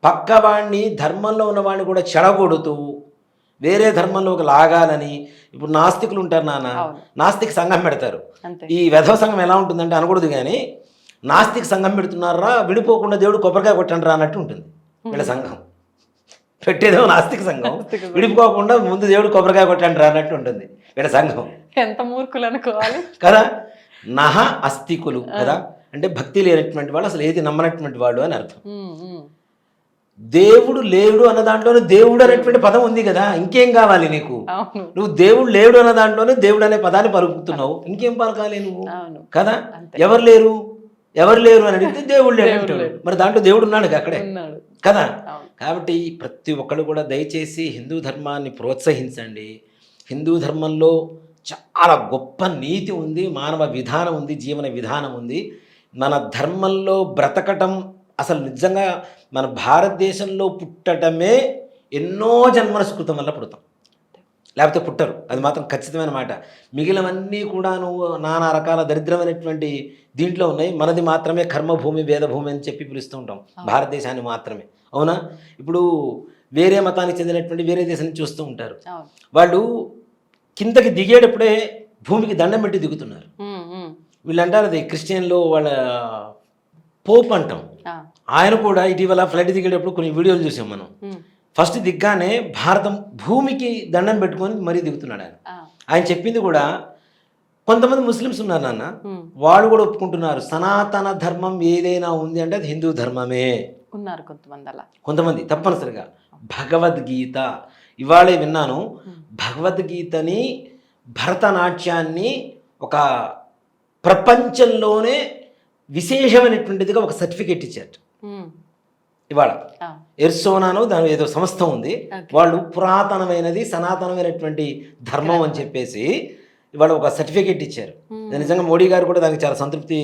పక్కవాడిని ధర్మంలో ఉన్నవాడిని కూడా చెడగొడుతూ వేరే ధర్మంలోకి లాగాలని. ఇప్పుడు నాస్తికులు ఉంటారు నాన్న, నాస్తిక సంఘం పెడతారు. ఈ వెధవ సంఘం ఎలా ఉంటుందంటే అనకూడదు కానీ, నాస్తిక సంఘం పెడుతున్నారా, విడిపోకుండా దేవుడు కొబ్బరికాయ కొట్టండి రా అన్నట్టు ఉంటుంది వీళ్ళ సంఘం. పెట్టేదేమో నాస్తిక సంఘం, విడిపోకుండా ముందు దేవుడు కొబ్బరికాయ కొట్టండి రా అన్నట్టు ఉంటుంది వీళ్ళ సంఘం. ఎంత మూర్ఖులు అనుకోవాలి కదా. నహ అస్తికులు కదా, అంటే భక్తి లేనటువంటి వాళ్ళు, అసలు ఏది నమ్మనటువంటి వాళ్ళు అని అర్థం. దేవుడు లేడు అన్న దాంట్లోనే దేవుడు అనేటువంటి పదం ఉంది కదా, ఇంకేం కావాలి నీకు? నువ్వు దేవుడు లేడు అన్న దాంట్లోనే దేవుడు అనే పదాన్ని పలుకుతున్నావు, ఇంకేం పలకాలి నువ్వు కదా. ఎవరు లేరు అని అడిగితే దేవుడు లేడు అంటాడు. మరి దాంట్లో దేవుడు ఉన్నాడు అక్కడే కదా. కాబట్టి ప్రతి ఒక్కరు కూడా దయచేసి హిందూ ధర్మాన్ని ప్రోత్సహించండి. హిందూ ధర్మంలో చాలా గొప్ప నీతి ఉంది, మానవ విధానం ఉంది, జీవన విధానం ఉంది. మన ధర్మంలో బ్రతకటం అసలు నిజంగా మన భారతదేశంలో పుట్టడమే ఎన్నో జన్మల సుకృతం వల్ల పుడతాం. లేకపోతే పుట్టరు. అది మాత్రం ఖచ్చితమైన మాట. మిగిలినవన్నీ కూడా నువ్వు నానా రకాల దరిద్రమైనటువంటి దీంట్లో ఉన్నాయి. మనది మాత్రమే కర్మభూమి వేదభూమి అని చెప్పి పిలుస్తూ ఉంటాం, భారతదేశాన్ని మాత్రమే. అవునా? ఇప్పుడు వేరే మతానికి చెందినటువంటి వేరే దేశం నుంచి చూస్తూ ఉంటారు. వాళ్ళు కిందకి దిగేటప్పుడే భూమికి దండం పెట్టి దిగుతున్నారు. వీళ్ళు అంటారు అది క్రిస్టియన్లో వాళ్ళ పోప్ అంటాం. ఆయన కూడా ఇటీవల ఫ్లైట్ దిగేటప్పుడు కొన్ని వీడియోలు చూసాం మనం. ఫస్ట్ దిగ్గానే భారతం భూమికి దండం పెట్టుకొని మరీ దిగుతున్నాడు ఆయన. ఆయన చెప్పింది కూడా కొంతమంది ముస్లిమ్స్ ఉన్నారు నాన్న, వాళ్ళు కూడా ఒప్పుకుంటున్నారు సనాతన ధర్మం ఏదైనా ఉంది అంటే అది హిందూ ధర్మమే ఉన్నారు కొంతమంది. అలా కొంతమంది తప్పనిసరిగా. భగవద్గీత ఇవాళే విన్నాను, భగవద్గీతని భరతనాట్యాన్ని ఒక ప్రపంచంలోనే విశేషమైనటువంటిదిగా ఒక సర్టిఫికేట్ ఇచ్చారు ఇవాళ. ఎర్సోనాను దాని ఏదో సంస్థ ఉంది, వాళ్ళు పురాతనమైనది సనాతనమైనటువంటి ధర్మం అని చెప్పేసి ఇవాళ ఒక సర్టిఫికేట్ ఇచ్చారు. నిజంగా మోడీ గారు కూడా దానికి చాలా సంతృప్తి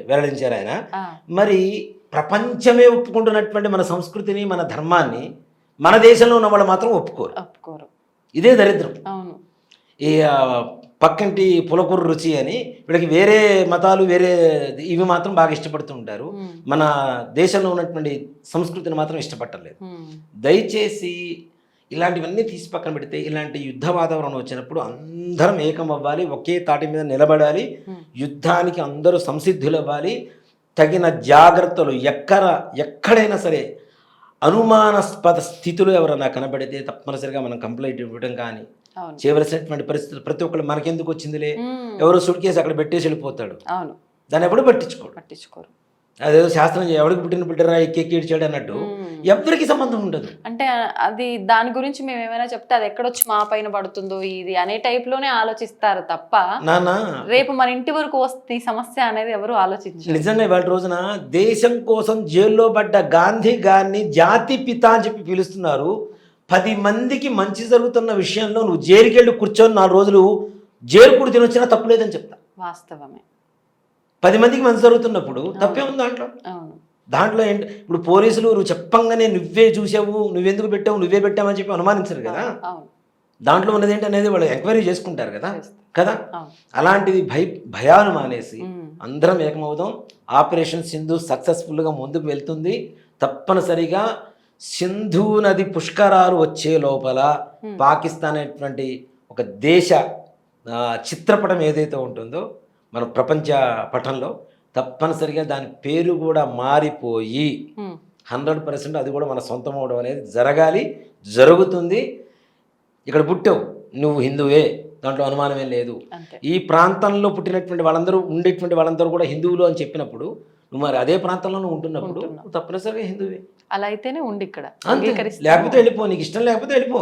వెల్లడించారు ఆయన. మరి ప్రపంచమే ఒప్పుకుంటున్నటువంటి మన సంస్కృతిని మన ధర్మాన్ని మన దేశంలో ఉన్న వాళ్ళు మాత్రం ఒప్పుకోరు. ఇదే దరిద్రం. ఈ పక్కింటి పులకూరు రుచి అని వీళ్ళకి వేరే మతాలు వేరే ఇవి మాత్రం బాగా ఇష్టపడుతూ ఉంటారు, మన దేశంలో ఉన్నటువంటి సంస్కృతిని మాత్రం ఇష్టపడలేదు. దయచేసి ఇలాంటివన్నీ తీసి పక్కన పెడితే ఇలాంటి యుద్ధ వాతావరణం వచ్చినప్పుడు అందరం ఏకం అవ్వాలి, ఒకే తాటి మీద నిలబడాలి, యుద్ధానికి అందరూ సంసిద్ధులు అవ్వాలి. తగిన జాగ్రత్తలు ఎక్కడైనా సరే అనుమానాస్పద స్థితులు ఎవరైనా కనబడితే తప్పనిసరిగా మనం కంప్లైంట్ ఇవ్వడం కానీ చేయవలసినటువంటి పరిస్థితులు. ప్రతి ఒక్కరు మనకెందుకు వచ్చిందిలే, ఎవరో సుట్ కేసు అక్కడ పెట్టేసి వెళ్ళిపోతాడు, దాన్ని ఎవరు పట్టించుకోరు. అదేదో శాస్త్రం ఎవరికి పుట్టిన బిడ్డరా ఎక్కి ఇచ్చాడు అన్నట్టు ఎవరికి సంబంధం ఉండదు. అంటే అది దాని గురించి మేము ఏమైనా చెప్తే అది ఎక్కడొచ్చి మా పైన పడుతుందో ఇది అనే టైప్ లోనే ఆలోచిస్తారు తప్ప నాన్న రేపు మన ఇంటి వరకు వస్తే ఈ సమస్య అనేది ఎవరు ఆలోచించారు. నిజంగా ఇవాళ రోజున దేశం కోసం జైల్లో పడ్డ గాంధీ గారిని జాతి పిత అని చెప్పి పిలుస్తున్నారు. 10 మందికి మంచి జరుగుతున్న విషయంలో నువ్వు జైలుకి వెళ్ళి కూర్చొని 4 రోజులు జైలు కూడా తినొచ్చినా తప్పులేదని చెప్తా. వాస్తవమే. 10 మందికి మంచి జరుగుతున్నప్పుడు తప్పే ఉంది దాంట్లో ఏంటి? ఇప్పుడు పోలీసులు నువ్వు చెప్పంగానే నువ్వే చూసావు, నువ్వెందుకు పెట్టావు, నువ్వే పెట్టావని చెప్పి అనుమానించరు కదా. దాంట్లో ఉన్నది ఏంటి అనేది వాళ్ళు ఎంక్వైరీ చేసుకుంటారు కదా. అలాంటిది భయాలు మానేసి అందరం ఏకమవుదాం. ఆపరేషన్ సింధు సక్సెస్ఫుల్గా ముందుకు వెళ్తుంది. తప్పనిసరిగా సింధు నది పుష్కరాలు వచ్చే లోపల పాకిస్తాన్ అనేటువంటి ఒక దేశ చిత్రపటం ఏదైతే ఉంటుందో మన ప్రపంచ పటంలో తప్పనిసరిగా దాని పేరు కూడా మారిపోయి 100% అది కూడా మన సొంతం అవడం అనేది జరుగుతుంది. ఇక్కడ పుట్టావు నువ్వు హిందువే, దాంట్లో అనుమానమే లేదు. ఈ ప్రాంతంలో పుట్టినటువంటి వాళ్ళందరూ ఉండేటువంటి వాళ్ళందరూ కూడా హిందువులు అని చెప్పినప్పుడు నువ్వు మరి అదే ప్రాంతంలో నువ్వు ఉంటున్నప్పుడు తప్పనిసరిగా హిందువే. అలా అయితేనే ఉండి ఇక్కడ, లేకపోతే వెళ్ళిపో, నీకు ఇష్టం లేకపోతే వెళ్ళిపో,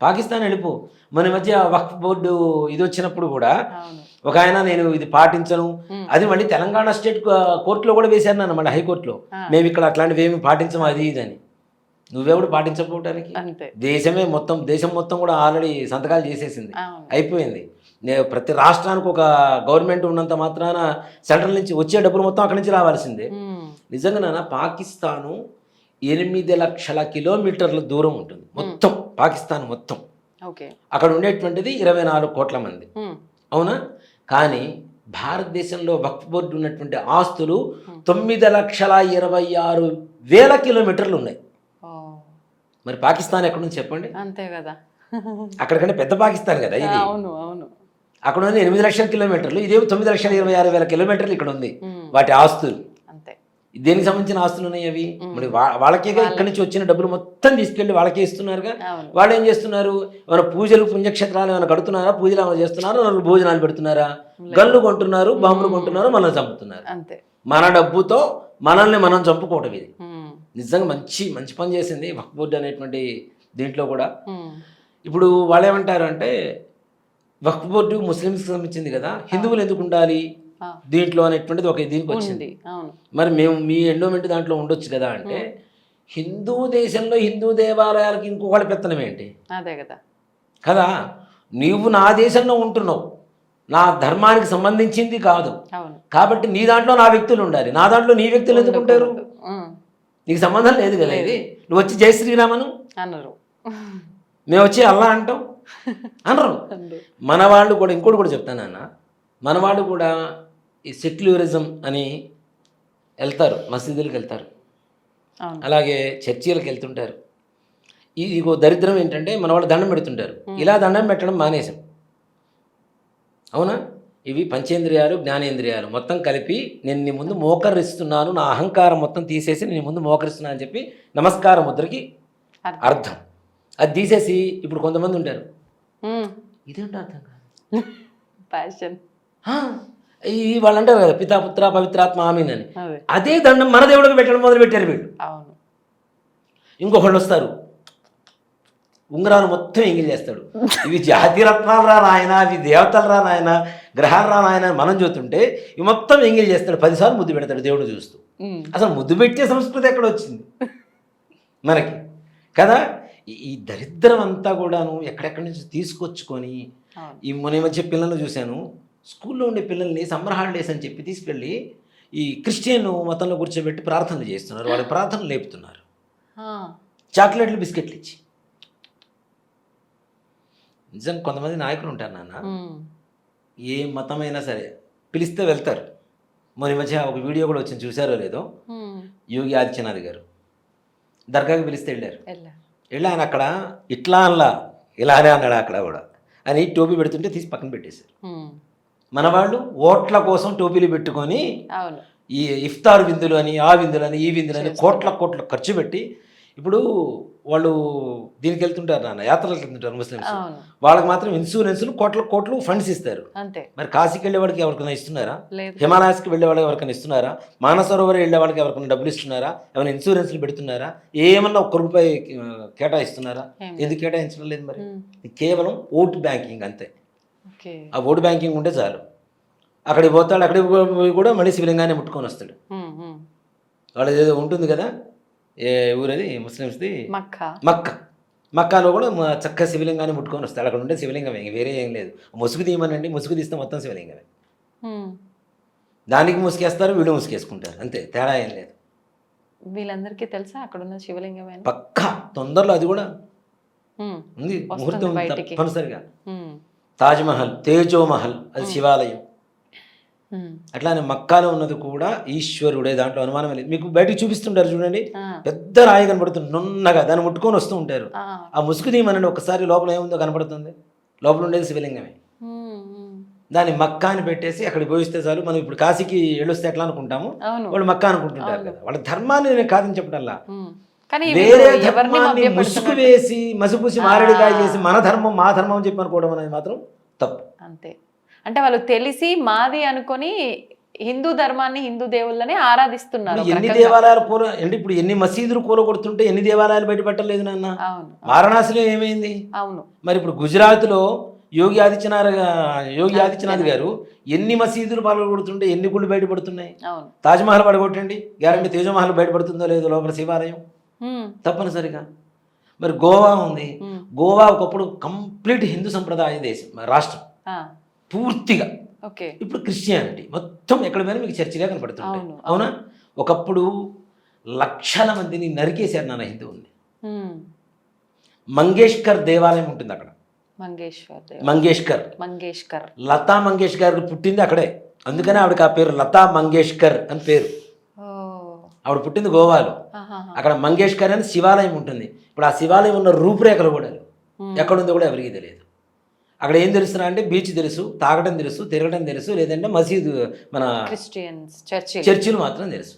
పాకిస్తాన్ వెళ్ళిపో. మన మధ్య వక్ఫ్ బోర్డు ఇది వచ్చినప్పుడు కూడా ఒక ఆయన నేను ఇది పాటించను, అది మళ్ళీ తెలంగాణ స్టేట్ కోర్టులో కూడా వేశారు నన్ను, మళ్ళీ హైకోర్టులో మేము ఇక్కడ అట్లాంటివి ఏమి పాటించము అది ఇదని. నువ్వెవడు పాటించకపోవడానికి? దేశం మొత్తం కూడా ఆల్రెడీ సంతకాలు చేసేసింది, అయిపోయింది. ప్రతి రాష్ట్రానికి ఒక గవర్నమెంట్ ఉన్నంత మాత్రాన సెంట్రల్ నుంచి వచ్చే డబ్బులు మొత్తం అక్కడి నుంచి రావాల్సిందే. నిజంగా నాన్న పాకిస్తాను 8 లక్షల కిలోమీటర్ల దూరం ఉంటుంది మొత్తం, పాకిస్తాన్ మొత్తం. అక్కడ ఉండేటువంటిది 24 కోట్ల మంది, అవునా? కానీ భారతదేశంలో వక్ఫ్ బోర్డు ఉన్నటువంటి ఆస్తులు 9,26,000 కిలోమీటర్లు ఉన్నాయి. మరి పాకిస్తాన్ ఎక్కడ ఉంది చెప్పండి? అంతే కదా, అక్కడికంటే పెద్ద పాకిస్తాన్ కదా ఇది. అక్కడ ఉంది 8 లక్షల కిలోమీటర్లు, ఇదేమో 9,26,000 కిలోమీటర్లు ఇక్కడ ఉంది వాటి ఆస్తులు. దేనికి సంబంధించిన ఆస్తులు ఉన్నాయి అవి? మరి వాళ్ళకే ఇక్కడి నుంచి వచ్చిన డబ్బులు మొత్తం తీసుకెళ్లి వాళ్ళకే ఇస్తున్నారుగా. వాళ్ళు ఏం చేస్తున్నారు? ఏమైనా పూజలు పుణ్యక్షేత్రాలు ఏమైనా కడుతున్నారా, పూజలు ఏమైనా చేస్తున్నారా, భోజనాలు పెడుతున్నారా, గన్లు కొంటున్నారు, బాంబులు కొంటున్నారు, మనల్ని చంపుతున్నారు. మన డబ్బుతో మనల్ని మనం చంపుకోవటం ఇది. నిజంగా మంచి పని చేసింది వక్ఫ్ బోర్డు అనేటువంటి దీంట్లో కూడా. ఇప్పుడు వాళ్ళు ఏమంటారు అంటే వక్ఫ్ బోర్డు ముస్లిమ్స్కి సంబంధించింది కదా, హిందువులు ఎందుకు ఉండాలి దీంట్లో అనేటువంటిది ఒక దీనికి వచ్చింది. మరి మేము మీ ఎండోమెంట్ దాంట్లో ఉండొచ్చు కదా అంటే, హిందూ దేశంలో హిందూ దేవాలయాలకి ఇంకొకటి పెత్తనం ఏంటి? అదే కదా. నీవు నా దేశంలో ఉంటున్నావు, నా ధర్మానికి సంబంధించింది కాదు కాబట్టి నీ దాంట్లో నా వ్యక్తులు ఉండాలి, నా దాంట్లో నీ వ్యక్తులు ఎందుకు ఉంటారు? నీకు సంబంధం లేదు కదా ఇది. నువ్వు వచ్చి జై శ్రీరామను అన్నారు, మేము వచ్చి అల్లా అంటాం, అనరు. మన వాళ్ళు కూడా ఇంకోటి కూడా చెప్తానన్న, మన వాళ్ళు కూడా ఈ సెక్యులరిజం అని వెళ్తారు, మసీదులకు వెళ్తారు, అవును. అలాగే చర్చీలకు వెళ్తుంటారు. ఇగో దరిద్రం ఏంటంటే మన వాళ్ళు దండం పెడుతుంటారు. ఇలా దండం పెట్టడం మానేశాం. అవునా? ఇవి పంచేంద్రియాలు, జ్ఞానేంద్రియాలు మొత్తం కలిపి నేను నీ ముందు మోకరిస్తున్నాను, నా అహంకారం మొత్తం తీసేసి నేను ముందు మోకరిస్తున్నాను అని చెప్పి నమస్కార ముద్రకి అర్థం. అది తీసేసి ఇప్పుడు కొంతమంది ఉంటారు, ఇదేంటో అర్థం కాదు, ప్యాషన్. ఈ వాళ్ళు అంటారు కదా పితా పుత్ర పవిత్రాత్మ ఆమీన్ అని, అదే దండం మన దేవుడికి పెట్టడం మొదలు పెట్టారు వీళ్ళు. అవును. ఇంకొకళ్ళు వస్తారు, ఉంగరాలు మొత్తం ఎంగిల్ చేస్తాడు, ఇవి జాతి రత్నాలు రా నాయన, ఇవి దేవతలు రా నాయన, గ్రహాలు రా నాయన మనం చూస్తుంటే ఇవి మొత్తం ఎంగిల్ చేస్తాడు, 10 సార్లు ముద్దు పెడతాడు దేవుడు చూస్తూ. అసలు ముద్దు పెట్టే సంస్కృతి ఎక్కడ వచ్చింది మనకి కదా? ఈ దరిద్రం అంతా కూడాను ఎక్కడెక్కడి నుంచి తీసుకొచ్చుకొని, ఈ మొన్న మధ్య పిల్లలు చూశాను, స్కూల్లో ఉండే పిల్లల్ని సమ్మర్ హాలిడేస్ అని చెప్పి తీసుకెళ్ళి ఈ క్రిస్టియన్ మతంలో కూర్చోబెట్టి ప్రార్థనలు చేస్తున్నారు, వాళ్ళ ప్రార్థనలు లేపుతున్నారు, చాక్లెట్లు బిస్కెట్లు ఇచ్చి. నిజం కొంతమంది నాయకులు ఉంటారు నాన్న, ఏ మతమైనా సరే పిలిస్తే వెళ్తారు. మొన్న మధ్య ఒక వీడియో కూడా వచ్చింది, చూసారో లేదో, యోగి ఆదిత్యనాథ్ గారు దర్గాకి పిలిస్తే వెళ్ళారు. ఆయన అక్కడ ఇట్లా అనలా, ఇలానే అన్నాడు అక్కడ కూడా అని టోపీ పెడుతుంటే తీసి పక్కన పెట్టేశారు. మన వాళ్ళు ఓట్ల కోసం టోపీలు పెట్టుకొని ఈ ఇఫ్తార్ విందులు అని, ఆ విందులు అని, ఈ విందులు అని కోట్ల ఖర్చు పెట్టి, ఇప్పుడు వాళ్ళు దీనికి వెళ్తుంటారు నాన్న, యాత్రలకు వెళ్తుంటారు ముస్లిమ్స్, వాళ్ళకి మాత్రం ఇన్సూరెన్స్లు కోట్లు ఫండ్స్ ఇస్తారు. మరి కాశీకి వెళ్ళే వాడికి ఎవరికైనా ఇస్తున్నారా? హిమాలయాస్కి వెళ్ళే వాళ్ళకి ఎవరికైనా ఇస్తున్నారా? మానసరోవర్ వెళ్ళే వాళ్ళకి ఎవరికైనా డబ్బులు ఇస్తున్నారా? ఏమైనా ఇన్సూరెన్స్లు పెడుతున్నారా? ఏమన్నా ₹1 కేటాయిస్తున్నారా? ఎందుకు కేటాయించడం లేదు? మరి కేవలం ఓటు బ్యాంకింగ్ అంతే. ఆ ఓటు బ్యాంకింగ్ ఉంటే చాలు. అక్కడికి పోతాడు, అక్కడికి పోయి కూడా మళ్ళీ శివలింగాన్ని ముట్టుకొని వస్తాడు. వాళ్ళది ఏదో ఉంటుంది కదా, ఏ ఊరది ముస్లిమ్స్ది, మక్కాలో కూడా చక్కగా శివలింగాన్ని ముట్టుకొని వస్తాడు. అక్కడ ఉంటే శివలింగమే, వేరే ఏం లేదు. ముసుగు తీయమనండి, ముసుగు తీస్తే మొత్తం శివలింగమే. దానికి ముసుగేస్తారు, వీళ్ళు ముసుగేసుకుంటారు, అంతే, తేడా ఏం లేదు. వీళ్ళందరికీ తెలుసా అక్కడ ఉన్న శివలింగమే? పక్కా తొందరలో అది కూడా ఉంది, ముహూర్తం తప్పనిసరిగా. తాజ్మహల్, తేజోమహల్, అది శివాలయం. అట్లానే మక్కాలో ఉన్నది కూడా ఈశ్వరుడే, దాంట్లో అనుమానం లేదు. మీకు బయటకు చూపిస్తుంటారు చూడండి, పెద్ద రాయి కనబడుతుంది నున్నగా, దాన్ని ముట్టుకొని వస్తూ ఉంటారు. ఆ ముసుగు తీయమనండి ఒకసారి, లోపల ఏముందో కనపడుతుంది, లోపల ఉండేది శివలింగమే. దాన్ని మక్కా అని పెట్టేసి అక్కడికి పోయిస్తే చాలు. మనం ఇప్పుడు కాశీకి వెళ్ళొస్తే ఎట్లా అనుకుంటాము, వాళ్ళు మక్కా అనుకుంటుంటారు కదా. వాళ్ళ ధర్మాన్ని నేను కాదని చెప్పడంలా, వేరే ధర్మాన్ని ముసుగు వేసి మసిపూసి మారేడుకాయ చేసి మన ధర్మం మా ధర్మం అని చెప్పి అనుకోవడం అనేది మాత్రం తప్పు. అంతే. అంటే వాళ్ళు తెలిసి మాది అనుకొని హిందూ ధర్మాన్ని, హిందూ దేవుళ్ళని ఆరాధిస్తున్నారు. ఎన్ని దేవాలయాలు అంటే ఇప్పుడు ఎన్ని మసీదులు కూలగొడుతుంటే ఎన్ని దేవాలయాలు బయటపెట్టలేదు నాన్న. వారణాసిలో ఏమైంది? అవును. మరి ఇప్పుడు గుజరాత్లో యోగి ఆదిత్యనాథ్ గారు ఎన్ని మసీదులు పగలగొడుతుంటే ఎన్ని గుళ్ళు బయటపడుతున్నాయి. తాజ్మహల్ పడగొట్టండి, గ్యారంటీ తేజమహల్ బయటపడుతుందో లేదో లోపల శివాలయం తప్పనిసరిగా. మరి గోవా ఉంది, గోవా ఒకప్పుడు కంప్లీట్ హిందూ సంప్రదాయ దేశం, రాష్ట్రం పూర్తిగా. ఇప్పుడు క్రిస్టియానిటీ మొత్తం ఎక్కడ పోయినా మీకు చర్చిగా కనపడుతుంది. అవునా? ఒకప్పుడు లక్షల మందిని నరికేశారు నాన్న హిందువుల్ని. మంగేష్కర్ దేవాలయం ఉంటుంది అక్కడ, మంగేష్కర్. లతా మంగేష్కర్ పుట్టింది అక్కడే, అందుకనే ఆవిడకి ఆ పేరు లతా మంగేష్కర్ అని పేరు. ఆవిడ పుట్టింది గోవాలో. అక్కడ మంగేష్కర్ అని శివాలయం ఉంటుంది. ఇప్పుడు ఆ శివాలయం ఉన్న రూపురేఖలు కూడా ఎక్కడుందో కూడా ఎవరికి తెలియదు. అక్కడ ఏం తెలుస్తున్నా అంటే బీచ్ తెలుసు, తాగడం తెలుసు, తిరగడం తెలుసు, లేదంటే మసీదు మన చర్చిలు మాత్రం తెలుసు.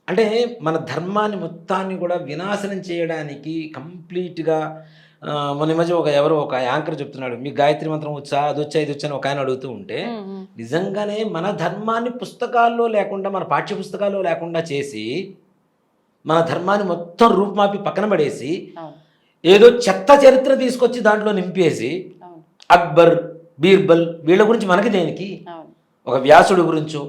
అంటే మన ధర్మాన్ని మొత్తాన్ని కూడా వినాశనం చేయడానికి కంప్లీట్గా. మొన్న మధ్య ఒక యాంకర్ చెప్తున్నాడు, మీకు గాయత్రి మంత్రం వచ్చా, అది వచ్చా, ఇది వచ్చా అని ఒక ఆయన అడుగుతూ ఉంటే, నిజంగానే మన ధర్మాన్ని పుస్తకాల్లో లేకుండా, మన పాఠ్య పుస్తకాల్లో లేకుండా చేసి, మన ధర్మాన్ని మొత్తం రూపుమాపి పక్కన పడేసి, ఏదో చెత్త చరిత్ర తీసుకొచ్చి దాంట్లో నింపేసి, అక్బర్, బీర్బల్ వీళ్ళ గురించి మనకి దేనికి? ఒక వ్యాసుడి గురించో,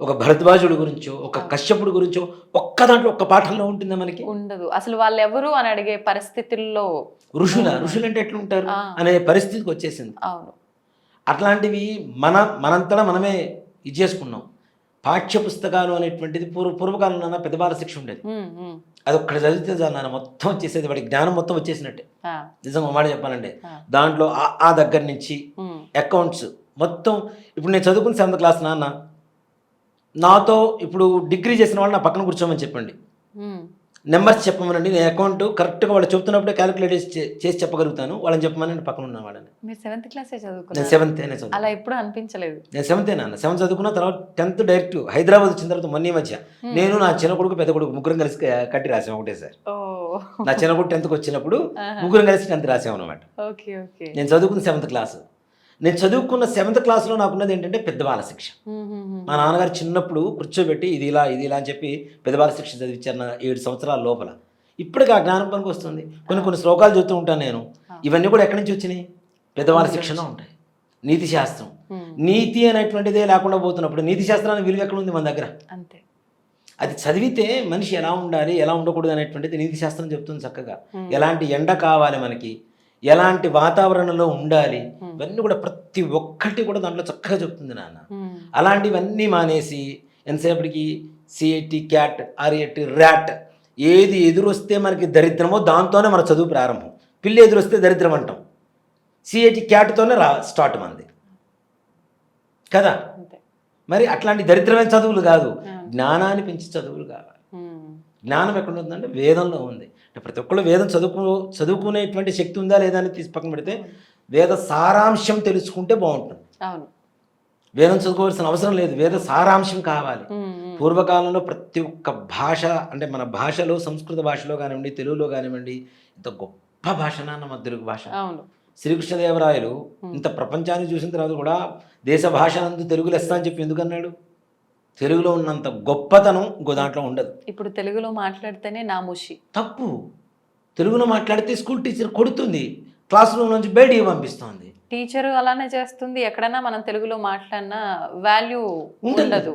ఒక భరద్వాజుడి గురించో, ఒక కశ్యపుడి గురించో ఒక్క దాంట్లో ఒక్క పాఠంలో ఉంటుందా? మనకి ఉండదు. అసలు వాళ్ళు ఎవరు అని అడిగే పరిస్థితుల్లో ఋషులు అంటే ఎట్లుంటారు అనే పరిస్థితికి వచ్చేసింది. అట్లాంటివి మనంతటా మనమే ఇది చేసుకున్నాం. పాఠ్య పుస్తకాలు అనేటువంటిది పూర్వకాలంలో నాన్న పెద్ద బాల శిక్ష ఉండేది. అది ఒక్కడ చదివితే చాలు నాన్న మొత్తం వచ్చేసేది, వాడికి జ్ఞానం మొత్తం వచ్చేసినట్టే. నిజంగా మాట చెప్పాలంటే దాంట్లో ఆ దగ్గర నుంచి అకౌంట్స్ మొత్తం. ఇప్పుడు నేను చదువుకున్న 7th క్లాస్ నాన్న, నాతో ఇప్పుడు డిగ్రీ చేసిన వాళ్ళు నా పక్కన కూర్చోమని చెప్పండి, నెంబర్స్ చెప్పమనండి, నేను అకౌంట్ కరెక్ట్గా వాళ్ళు చెప్తున్నప్పుడే క్యాలిక్యులేట్ చేసి చెప్పగలుగుతాను, వాళ్ళని చెప్పమని నేను పక్కన ఉన్న వాళ్ళని. మీరు 7th క్లాసే చదువుకున్నారు? నేను 7th చదువు. అలా ఎప్పుడు అనిపించలేదు? నేను 7th నాన్న, 7th చదువుకున్న తర్వాత 10th డైరెక్ట్ హైదరాబాద్ వచ్చిన తర్వాత మొన్న ఈ మధ్య నేను నా చిన్న కొడుకు పెద్ద కొడుకు ముగ్గురం కలిసి కట్టి రాసాం ఒకటేసారి. నా చిన్న కొడుకు 10th వచ్చినప్పుడు ముగ్గురం కలిసి 10th రాసాం అనమాట. నేను చదువుకున్న 7th క్లాస్. నేను చదువుకున్న 7th క్లాస్లో నాకున్నది ఏంటంటే పెద్ద బాల శిక్ష. మా నాన్నగారు చిన్నప్పుడు కూర్చోబెట్టి ఇది ఇలా అని చెప్పి పెద్ద బాల శిక్ష చదివించారు నా 7 సంవత్సరాల లోపల. ఇప్పటికి ఆ జ్ఞానం పనికి వస్తుంది. కొన్ని శ్లోకాలు చదువుతూ ఉంటాను నేను. ఇవన్నీ కూడా ఎక్కడి నుంచి వచ్చినాయి? పెద్దవాళ్ళ శిక్షణ ఉంటాయి. నీతి శాస్త్రం, నీతి అనేటువంటిదే లేకుండా పోతున్నప్పుడు నీతి శాస్త్రానికి విలువ ఎక్కడ ఉంది మన దగ్గర? అంతే. అది చదివితే మనిషి ఎలా ఉండాలి, ఎలా ఉండకూడదు అనేటువంటిది నీతి శాస్త్రం చెప్తుంది చక్కగా. ఎలాంటి ఎండ కావాలి మనకి, ఎలాంటి వాతావరణంలో ఉండాలి, ఇవన్నీ కూడా ప్రతి ఒక్కటి కూడా దాంట్లో చక్కగా చెప్తుంది నాన్న. అలాంటివన్నీ మానేసి ఎంతసేపటికి సిఐటి, క్యాట్, ఆర్ఏటి, ర్యాట్ ఏది ఎదురొస్తే మనకి దరిద్రమో దాంతోనే మన చదువు ప్రారంభం. పిల్లి ఎదురొస్తే దరిద్రం అంటాం. సిఐటి, క్యాట్తోనే స్టార్ట్ మంది కదా. మరి అట్లాంటి దరిద్రమైన చదువులు కాదు, జ్ఞానాన్ని పెంచి చదువులు కావాలి. జ్ఞానం ఎక్కడ ఉందంటే వేదంలో ఉంది. అంటే ప్రతి ఒక్కళ్ళు వేదం చదువుకునేటువంటి శక్తి ఉందా లేదా అని తీసి పక్కన పెడితే వేద సారాంశం తెలుసుకుంటే బాగుంటుంది. వేదం చదువుకోవాల్సిన అవసరం లేదు, వేద సారాంశం కావాలి. పూర్వకాలంలో ప్రతి ఒక్క భాష, అంటే మన భాషలో సంస్కృత భాషలో కానివ్వండి, తెలుగులో కానివ్వండి, ఇంత గొప్ప భాష నాన్న మన తెలుగు భాష. శ్రీకృష్ణదేవరాయలు ఇంత ప్రపంచాన్ని చూసిన తర్వాత కూడా దేశ భాష నందు తెలుగు లెస్స అని చెప్పి ఎందుకన్నాడు? తెలుగులో ఉన్నంత గొప్పతనం ఇంకో దాంట్లో ఉండదు. ఇప్పుడు తెలుగులో మాట్లాడితేనే నామోషి, తప్పు. తెలుగులో మాట్లాడితే స్కూల్ టీచర్ కొడుతుంది, క్లాస్ రూమ్ నుంచి బయటికి పంపిస్తుంది. టీచర్ అలానే చేస్తుంది. ఎక్కడైనా మనం తెలుగులో మాట్లాడినా వాల్యూ ఉండదు.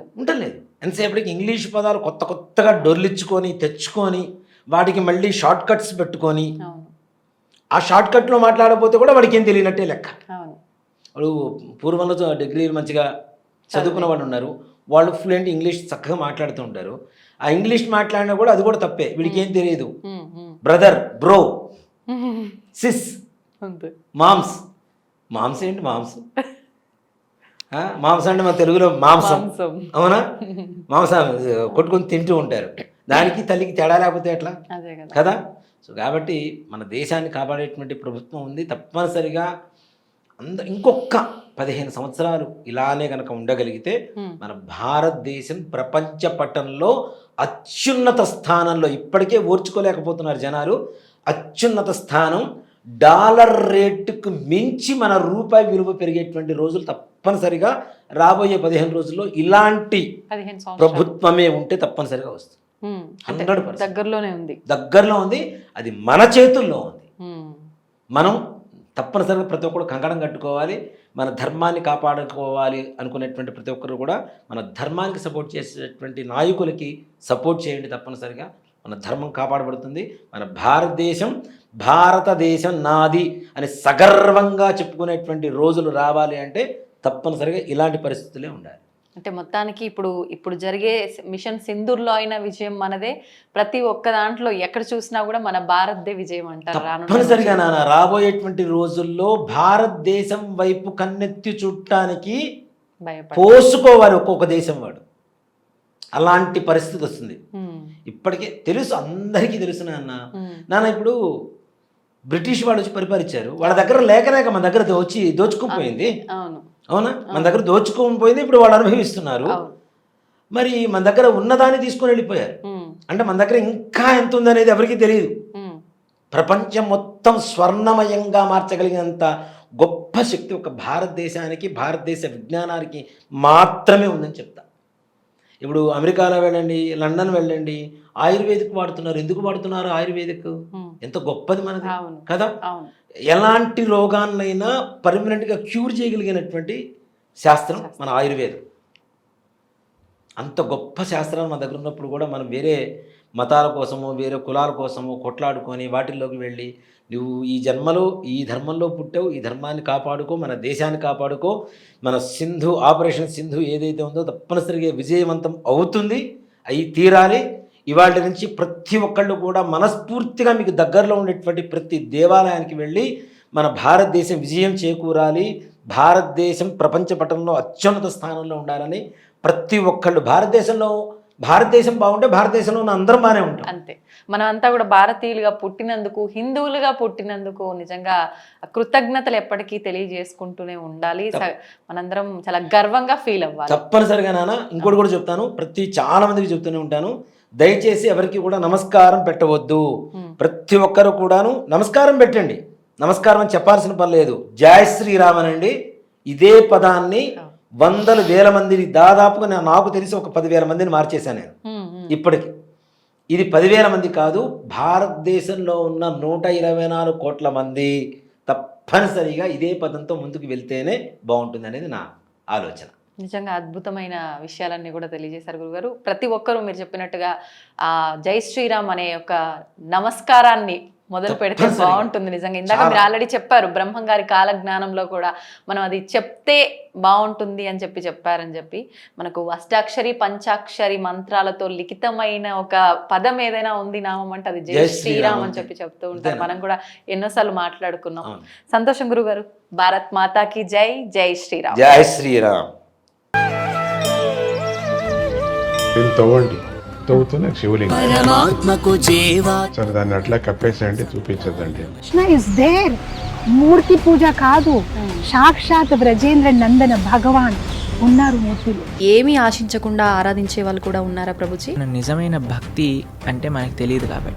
ఎంతసేపటికి ఇంగ్లీష్ పదాలు కొత్తగా డొర్లిచ్చుకొని తెచ్చుకొని వాటికి మళ్ళీ షార్ట్ కట్స్ పెట్టుకొని ఆ షార్ట్ కట్లో మాట్లాడకపోతే కూడా వాడికి ఏం తెలియనట్టే లెక్క. వాడు పూర్వంలో డిగ్రీలు మంచిగా చదువుకున్న వాళ్ళు ఉన్నారు, వాళ్ళు ఫ్లూయెంట్ ఇంగ్లీష్ చక్కగా మాట్లాడుతూ ఉంటారు. ఆ ఇంగ్లీష్ మాట్లాడినా కూడా అది కూడా తప్పే, వీడికి ఏం తెలియదు. బ్రదర్, బ్రో, సిస్, మాంస్ ఏంటి? మాంసం అంటే మన తెలుగులో మాంసం, అవునా? మాంసం కొట్టుకొని తింటూ ఉంటారు. దానికి తల్లికి తేడా లేకపోతే ఎట్లా కదా. సో కాబట్టి మన దేశాన్ని కాపాడేటువంటి ప్రభుత్వం ఉంది. తప్పనిసరిగా ఇంకొక 15 సంవత్సరాలు ఇలానే కనుక ఉండగలిగితే మన భారతదేశం ప్రపంచ పటంలో అత్యున్నత స్థానంలో, ఇప్పటికే ఓర్చుకోలేకపోతున్నారు జనాలు, అత్యున్నత స్థానం, డాలర్ రేటుకు మించి మన రూపాయి విలువ పెరిగేటువంటి రోజులు తప్పనిసరిగా రాబోయే 15 రోజుల్లో ఇలాంటి ప్రభుత్వమే ఉంటే తప్పనిసరిగా వస్తుంది. 100% దగ్గరలో ఉంది. అది మన చేతుల్లో ఉంది. మనం తప్పనిసరిగా ప్రతి ఒక్కరు కంకణం కట్టుకోవాలి, మన ధర్మాన్ని కాపాడుకోవాలి అనుకునేటువంటి ప్రతి ఒక్కరు కూడా మన ధర్మానికి సపోర్ట్ చేసేటువంటి నాయకులకి సపోర్ట్ చేయండి. తప్పనిసరిగా మన ధర్మం కాపాడబడుతుంది. మన భారతదేశం నాది అని సగర్వంగా చెప్పుకునేటువంటి రోజులు రావాలి అంటే తప్పనిసరిగా ఇలాంటి పరిస్థితులే ఉండాలి. అంటే మొత్తానికి ఇప్పుడు జరిగే మిషన్ సింధూర్లో అయిన విజయం మనదే. ప్రతి ఒక్క దాంట్లో ఎక్కడ చూసినా కూడా మన భారత్దే విజయం అంటారు. తప్పనిసరిగా నాన్న రాబోయేటువంటి రోజుల్లో భారతదేశం వైపు కన్నెత్తి చూడటానికి పోసుకోవాలి ఒక్కొక్క దేశం వాడు. అలాంటి పరిస్థితి వస్తుంది. ఇప్పటికే తెలుసు, అందరికీ తెలుసు నాన్న. ఇప్పుడు బ్రిటిష్ వాళ్ళు వచ్చి పరిపాలించారు, వాళ్ళ దగ్గర లేక మన దగ్గర వచ్చి దోచుకుపోయింది. అవునా? మన దగ్గర దోచుకొని పోయింది, ఇప్పుడు వాళ్ళు అనుభవిస్తున్నారు. మరి మన దగ్గర ఉన్నదాన్ని తీసుకొని వెళ్ళిపోయారు. అంటే మన దగ్గర ఇంకా ఎంత ఉందనేది ఎవరికీ తెలియదు. ప్రపంచం మొత్తం స్వర్ణమయంగా మార్చగలిగినంత గొప్ప శక్తి ఒక భారతదేశానికి, భారతదేశ విజ్ఞానానికి మాత్రమే ఉందని చెప్తా. ఇప్పుడు అమెరికాలో వెళ్ళండి, లండన్ వెళ్ళండి, ఆయుర్వేదిక్ వాడుతున్నారు. ఎందుకు వాడుతున్నారు ఆయుర్వేదిక్? ఎంత గొప్పది మనది కదా. ఎలాంటి రోగాన్నైనా పర్మనెంట్గా క్యూర్ చేయగలిగినటువంటి శాస్త్రం మన ఆయుర్వేదం. అంత గొప్ప శాస్త్రాలు మన దగ్గర ఉన్నప్పుడు కూడా మనం వేరే మతాల కోసమో వేరే కులాల కోసమో కొట్లాడుకొని వాటిల్లోకి వెళ్ళి నువ్వు ఈ జన్మలో ఈ ధర్మంలో పుట్టావు, ఈ ధర్మాన్ని కాపాడుకో, మన దేశాన్ని కాపాడుకో, మన సింధు ఆపరేషన్ సింధు ఏదైతే ఉందో తప్పనిసరిగా విజయవంతం అవుతుంది, అయి తీరాలి. ఇవాళ నుంచి ప్రతి ఒక్కళ్ళు కూడా మనస్ఫూర్తిగా మీకు దగ్గరలో ఉండేటువంటి ప్రతి దేవాలయానికి వెళ్ళి మన భారతదేశం విజయం చేకూరాలి, భారతదేశం ప్రపంచ పటంలో అత్యున్నత స్థానంలో ఉండాలని ప్రతి ఒక్కళ్ళు భారతదేశం బాగుంటే భారతదేశంలో ఉన్న అందరం బాగానే ఉంటాం. అంతే. మనం అంతా కూడా భారతీయులుగా పుట్టినందుకు, హిందువులుగా పుట్టినందుకు నిజంగా కృతజ్ఞతలు ఎప్పటికీ తెలియజేసుకుంటూనే ఉండాలి. మనందరం చాలా గర్వంగా ఫీల్ అవ్వాలి. తప్పనిసరిగా నాన్న. ఇంకోటి కూడా చెప్తాను, చాలా మందికి చెప్తూనే ఉంటాను, దయచేసి ఎవరికి కూడా నమస్కారం పెట్టవద్దు. ప్రతి ఒక్కరు కూడాను నమస్కారం పెట్టండి. నమస్కారం అని చెప్పాల్సిన పని లేదు. జై శ్రీరామ్ అనండి. ఇదే పదాన్ని వందల వేల మందిని, దాదాపుగా నాకు తెలిసి ఒక 10,000 మందిని మార్చేశాను నేను ఇప్పటికి. ఇది 10,000 మంది కాదు, భారతదేశంలో ఉన్న 124 కోట్ల మంది తప్పనిసరిగా ఇదే పదంతో ముందుకు వెళ్తేనే బాగుంటుంది అనేది నా ఆలోచన. నిజంగా అద్భుతమైన విషయాలన్నీ కూడా తెలియజేశారు గురుగారు. ప్రతి ఒక్కరూ మీరు చెప్పినట్టుగా ఆ జై శ్రీరామ్ అనే ఒక నమస్కారాన్ని మొదలు పెడితే బాగుంటుంది. నిజంగా ఇందాక మీరు ఆల్రెడీ చెప్పారు, బ్రహ్మం గారి కాలజ్ఞానంలో కూడా మనం అది చెప్తే బాగుంటుంది అని చెప్పారని చెప్పి, మనకు అష్టాక్షరి పంచాక్షరి మంత్రాలతో లిఖితమైన ఒక పదం ఏదైనా ఉంది నామం అంటే అది జై శ్రీరామ్ అని చెప్తూ ఉంటారు. మనం కూడా ఎన్నోసార్లు మాట్లాడుకున్నాం. సంతోషం గురుగారు. భారత్ మాతాకి జై. జై శ్రీరామ్. జై శ్రీరామ్. తవ్వుతున్న శివలింగం సరే, దాన్ని అట్లా కప్పేసేయండి, చూపించదండి. Krishna is there. మూర్తి పూజ కాదు, సాక్షాత్ బ్రజేంద్ర నందన భగవాన్ ఉన్నారు మూర్తిలో. ఏమీ ఆశించకుండా ఆరాధించే వాళ్ళు కూడా ఉన్నారా ప్రభుజీ? నిజమైన భక్తి అంటే మనకు తెలియదు కాబట్టి